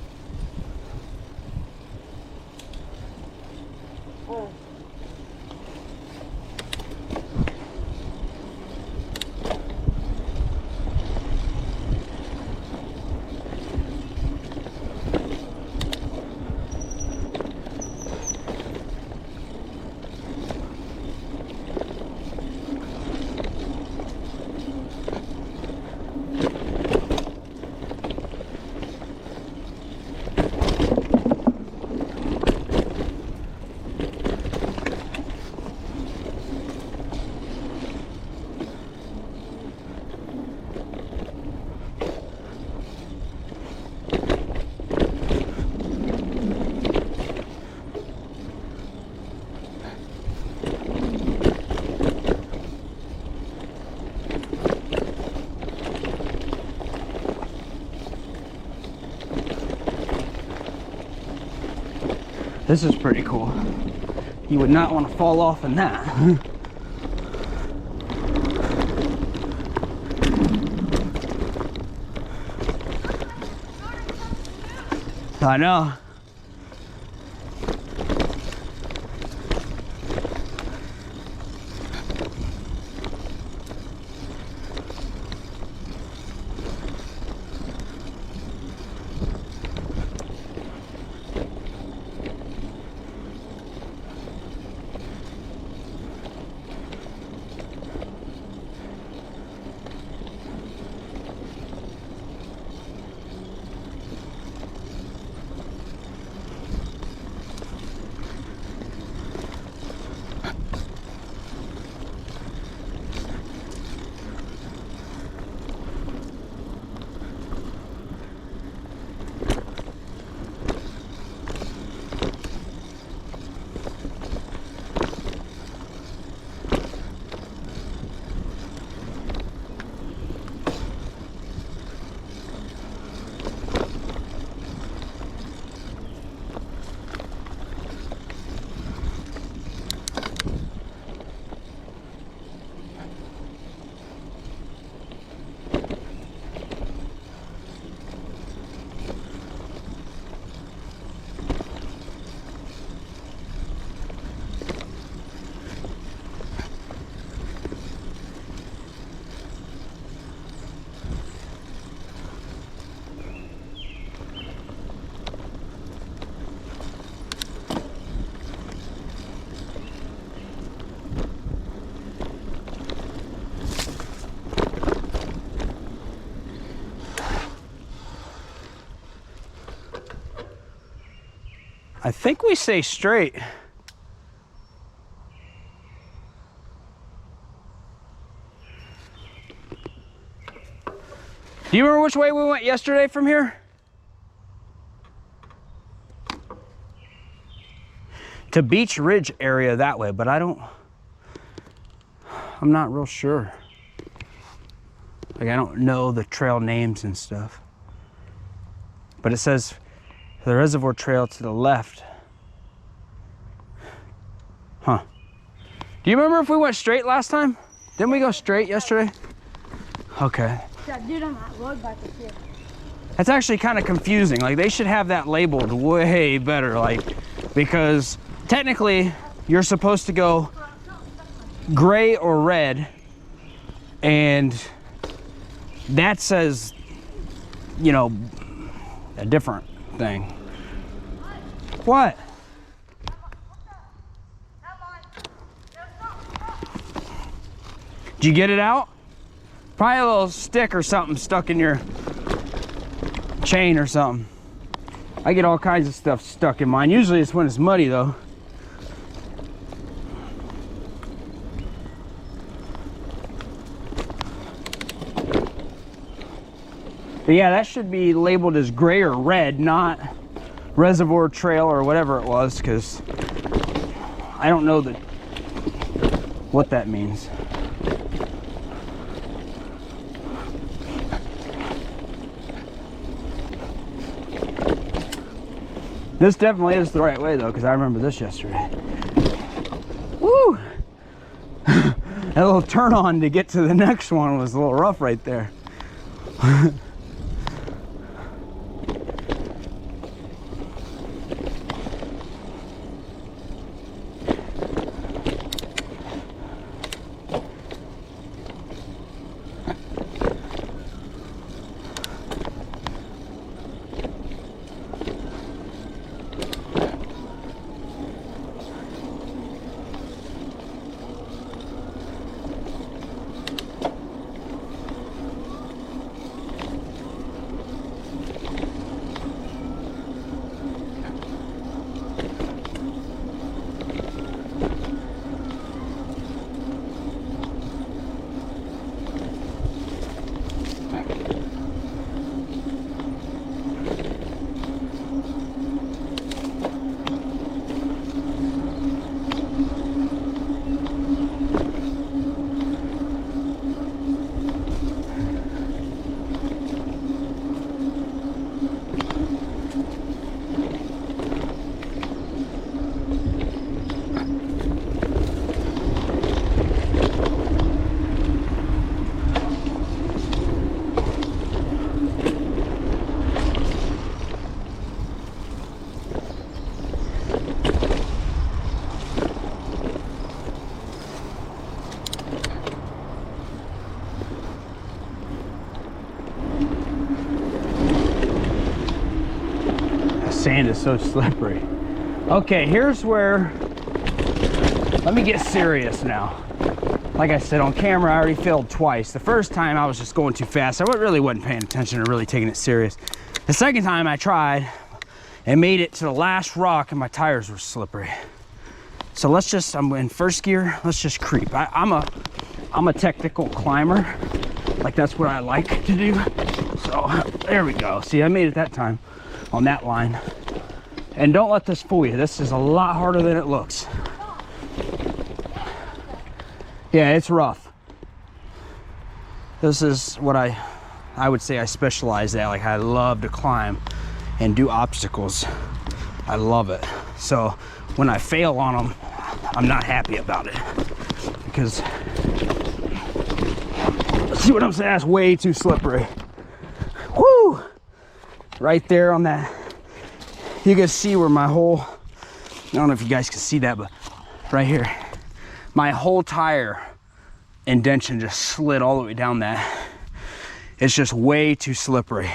This is pretty cool. You would not want to fall off in that. I know. I think we say straight. Do you remember which way we went yesterday from here? To Beach Ridge area that way, but I'm not real sure. Like, I don't know the trail names and stuff. But it says the reservoir trail to the left. Huh. Do you remember if we went straight last time? Didn't we go straight yesterday? Okay. That dude on that road bike is here. That's actually kind of confusing. Like, they should have that labeled way better, like, because technically you're supposed to go gray or red, and that says, you know, a different thing. What? Did you get it out? Probably a little stick or something stuck in your chain or something. I get all kinds of stuff stuck in mine. Usually it's when it's muddy though. But yeah, that should be labeled as gray or red, not reservoir trail or whatever it was, because I don't know what that means. This definitely is the right way though, because I remember this yesterday. Woo! That little turn on to get to the next one was a little rough right there. Sand is so slippery. Okay, here's where, let me get serious now. Like I said, on camera, I already failed twice. The first time I was just going too fast. I really wasn't paying attention or really taking it serious. The second time I tried and made it to the last rock and my tires were slippery. So let's just, I'm in first gear, let's just creep. I'm a technical climber. Like, that's what I like to do. So there we go. See, I made it that time on that line. And don't let this fool you. This is a lot harder than it looks. Yeah, it's rough. This is what I would say I specialize at. Like, I love to climb and do obstacles. I love it. So when I fail on them, I'm not happy about it, because see what I'm saying? That's way too slippery. Woo! Right there on that, you can see where my whole, I don't know if you guys can see that, but right here, my whole tire indentation just slid all the way down that. It's just way too slippery.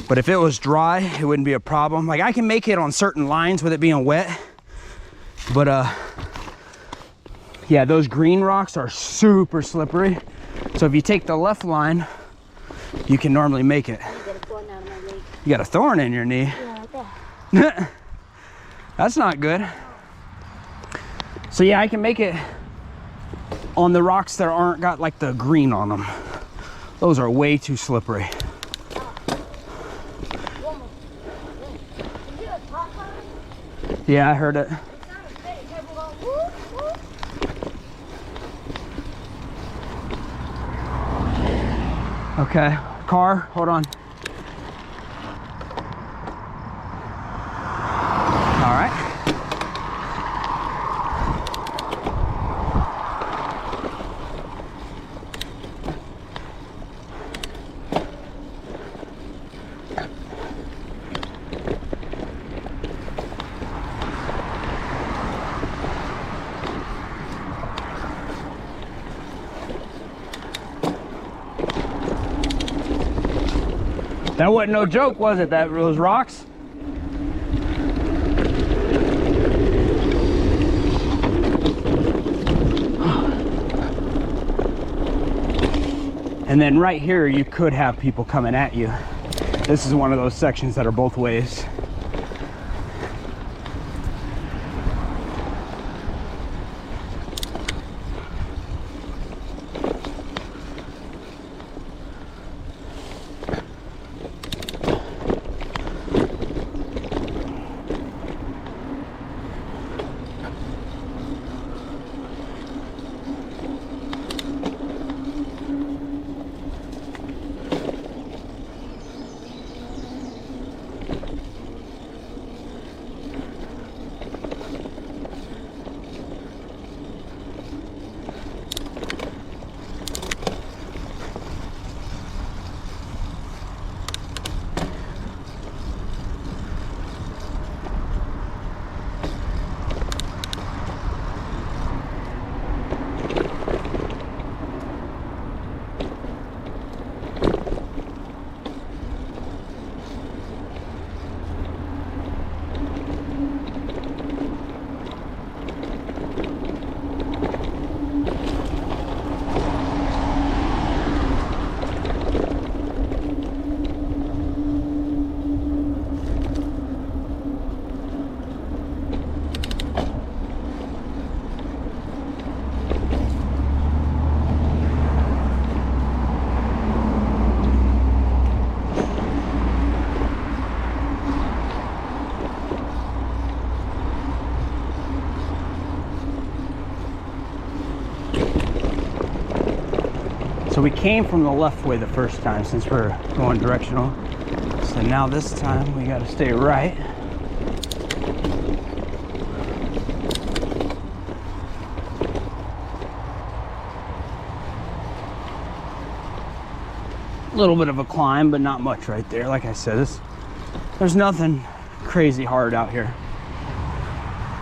But if it was dry, it wouldn't be a problem. Like, I can make it on certain lines with it being wet, but yeah, those green rocks are super slippery. So if you take the left line, you can normally make it. You got a thorn out of my leg. You got a thorn in your knee? Yeah, right there. That's not good. So yeah, I can make it on the rocks that aren't got like the green on them. Those are way too slippery. One more. Did you hear a pop sound? Yeah, I heard it. It sounded big. It kept going, whoop, whoop. Okay, car, hold on. All right. That wasn't no joke, was it? Those rocks? And then right here, you could have people coming at you. This is one of those sections that are both ways. So we came from the left way the first time since we're going directional. So now this time we got to stay right. A little bit of a climb, but not much right there. Like I said, there's nothing crazy hard out here.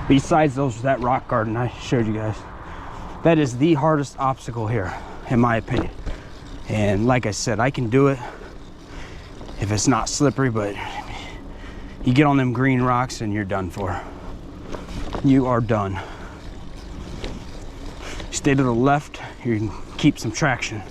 Besides that rock garden I showed you guys. That is the hardest obstacle here, in my opinion. And like I said, I can do it if it's not slippery, but you get on them green rocks and you're done for. You are done. Stay to the left, you can keep some traction.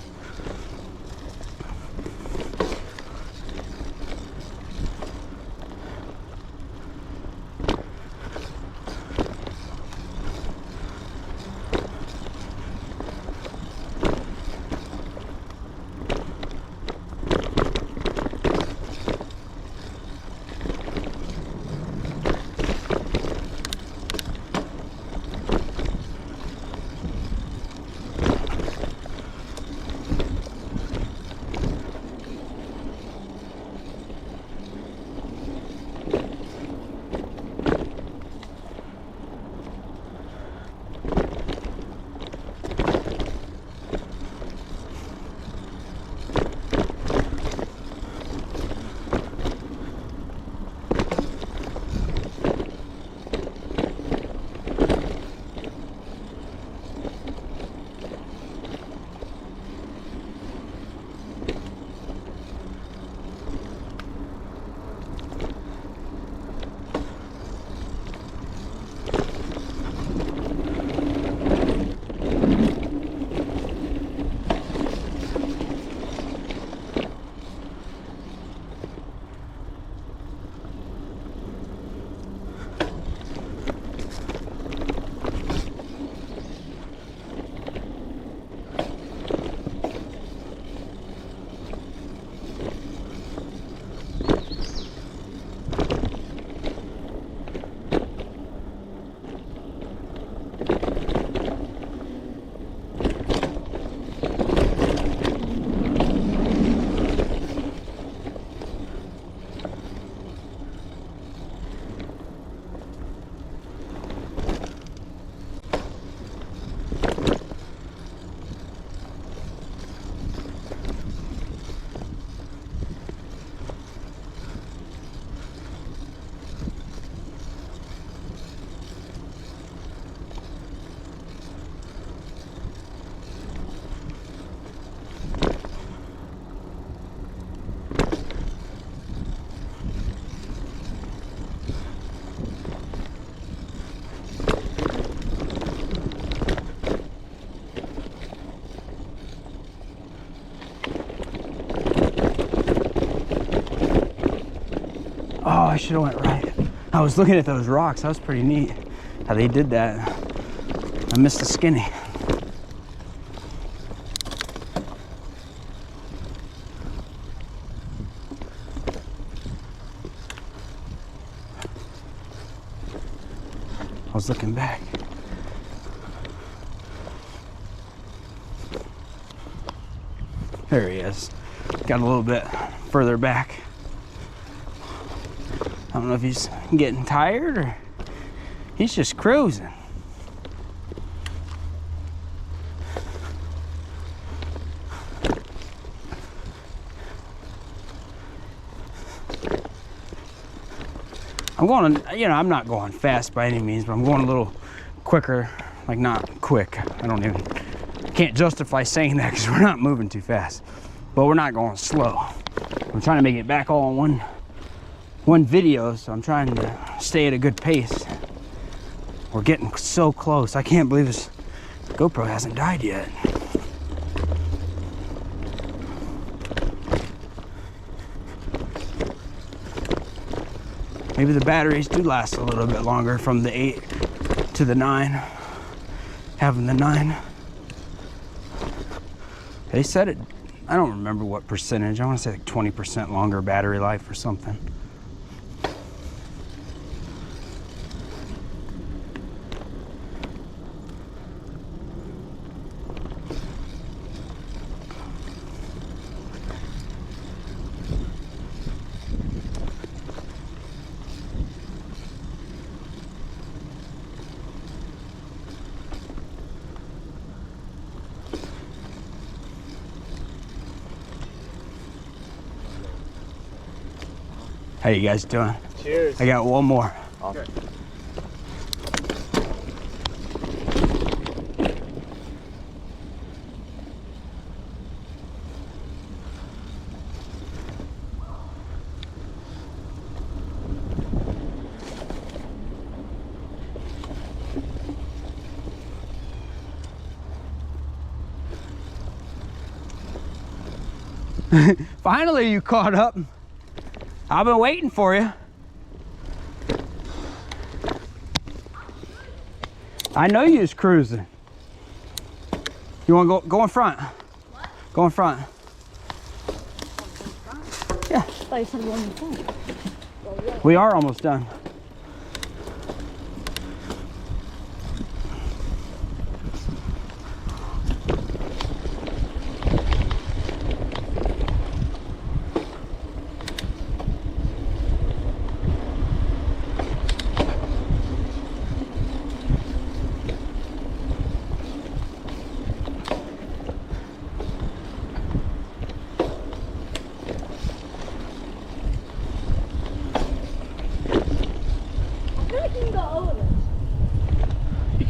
Oh, I should have went right. I was looking at those rocks. That was pretty neat how they did that. I missed the skinny. I was looking back. There he is. Got a little bit further back. I don't know if he's getting tired or he's just cruising. I'm going, you know, I'm not going fast by any means, but I'm going a little quicker, like not quick. Can't justify saying that because we're not moving too fast, but we're not going slow. I'm trying to make it back all in one video, so I'm trying to stay at a good pace. We're getting so close. I can't believe this GoPro hasn't died yet. Maybe the batteries do last a little bit longer from the 8 to the 9. Having the 9. They said it, I don't remember what percentage. I want to say like 20% longer battery life or something. How you guys doing? Cheers. I got one more. Okay. Finally, you caught up. I've been waiting for you. I know you was cruising. You want to go in front? What? Go in front. Yeah. I thought you said you wanted to phone. We are almost done.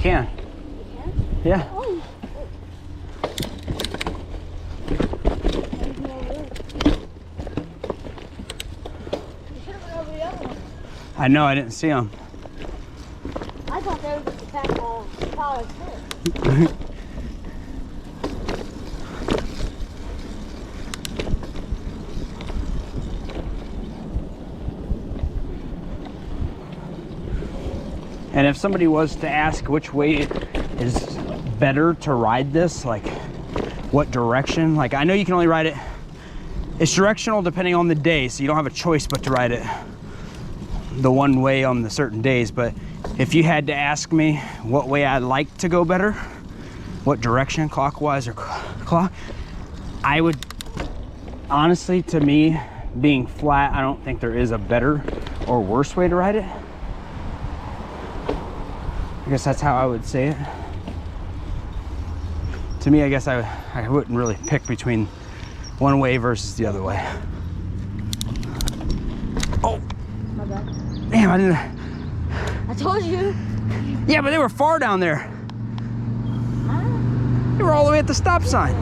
Can. You can? Yeah. Oh. I know, I didn't see them. I thought they were just a pack of college fish. And if somebody was to ask which way is better to ride this, like what direction, like I know you can only ride it, it's directional depending on the day, so you don't have a choice but to ride it the one way on the certain days. But if you had to ask me what way I'd like to go better, what direction, clockwise or clock, I would, honestly, to me, being flat, I don't think there is a better or worse way to ride it. I guess that's how I would say it. To me, I guess I wouldn't really pick between one way versus the other way. Oh, My bad. damn, I didn't. I told you. Yeah, but they were far down there. Huh? They were all the way at the stop sign.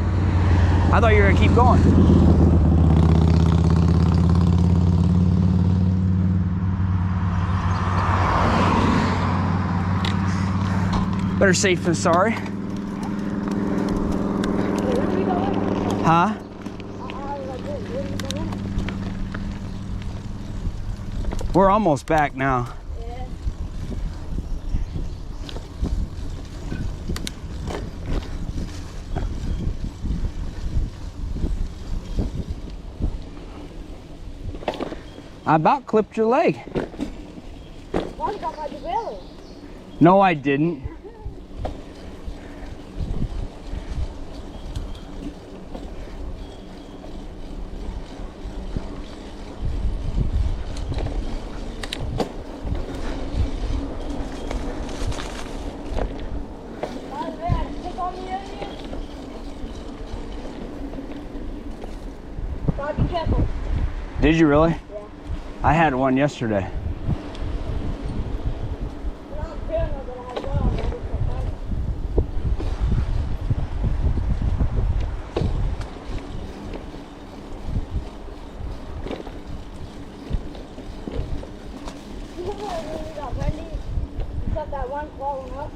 I thought you were gonna keep going. Better safe than sorry. Wait, where do we go in? Huh? Where do we go in? We're almost back now. Yeah. I about clipped your leg. One got my really. No, I didn't. Gotta be careful. Did you really? Yeah. I had one yesterday. Well, I'm paranoid that I have one. I just can't find it. You know when we got Wendy, we took that one falling up.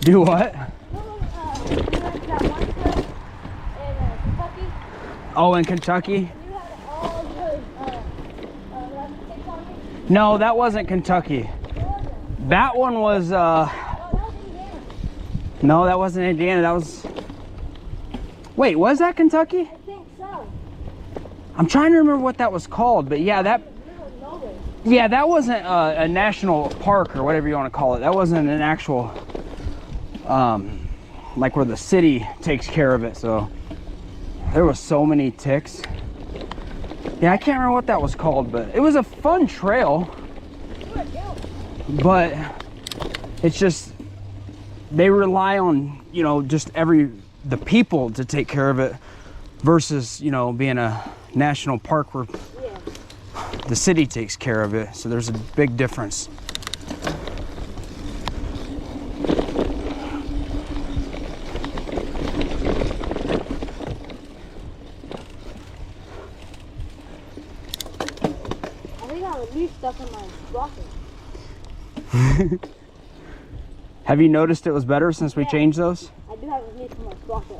Do what? We went to that one trip in Kentucky. Oh, in Kentucky? You had all those sticks on me. No, that wasn't Kentucky. What was it? That one was, Oh, that was Indiana. no, that wasn't Indiana. That was, wait, was that Kentucky? I think so. I'm trying to remember what that was called, but yeah, that, Middle of nowhere. yeah, that wasn't a national park or whatever you want to call it. That wasn't an actual, like where the city takes care of it. So there was so many ticks. Yeah, I can't remember what that was called, but it was a fun trail. But it's just, they rely on, you know, just the people to take care of it versus, you know, being a national park where Yeah. the city takes care of it. So there's a big difference. I think I have a leaf stuck in my sprocket. Have you noticed it was better since we changed those? I do have a leaf in my sprocket.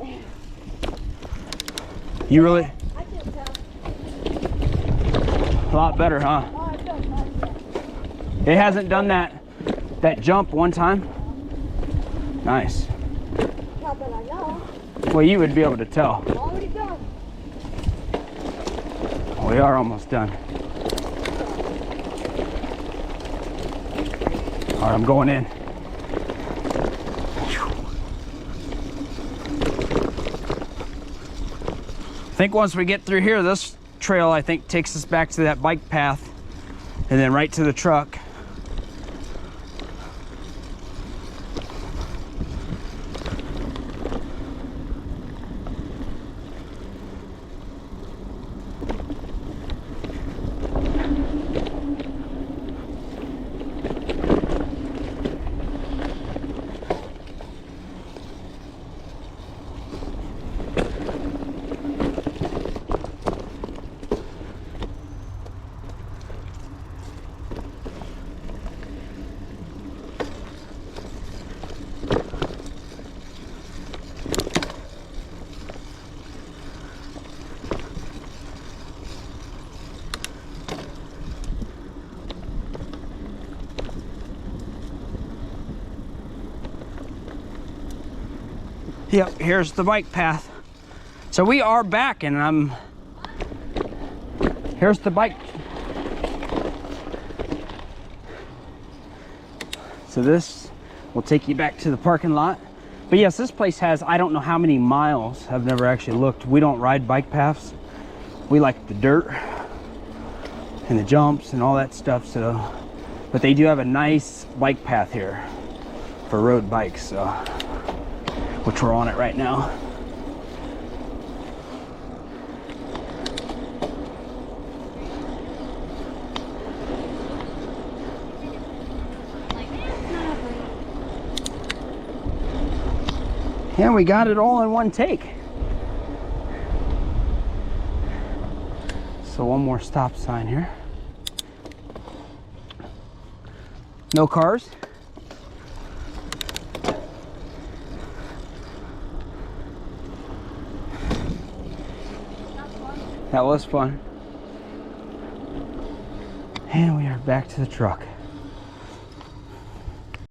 You really, I can tell. a lot better, huh? Oh, it does. It hasn't done that jump one time? Nice. Not that I know. Well, you would be able to tell. Already done. We are almost done. All right, I'm going in. I think once we get through here, this trail, I think, takes us back to that bike path and then right to the truck. Yep, here's the bike path. So we are back, and here's the bike. So this will take you back to the parking lot. But yes, this place has, I don't know how many miles. I've never actually looked. We don't ride bike paths. We like the dirt and the jumps and all that stuff. So, but they do have a nice bike path here for road bikes. So, which we're on it right now. Yeah, we got it all in one take. So one more stop sign here. No cars. That was fun. And we are back to the truck.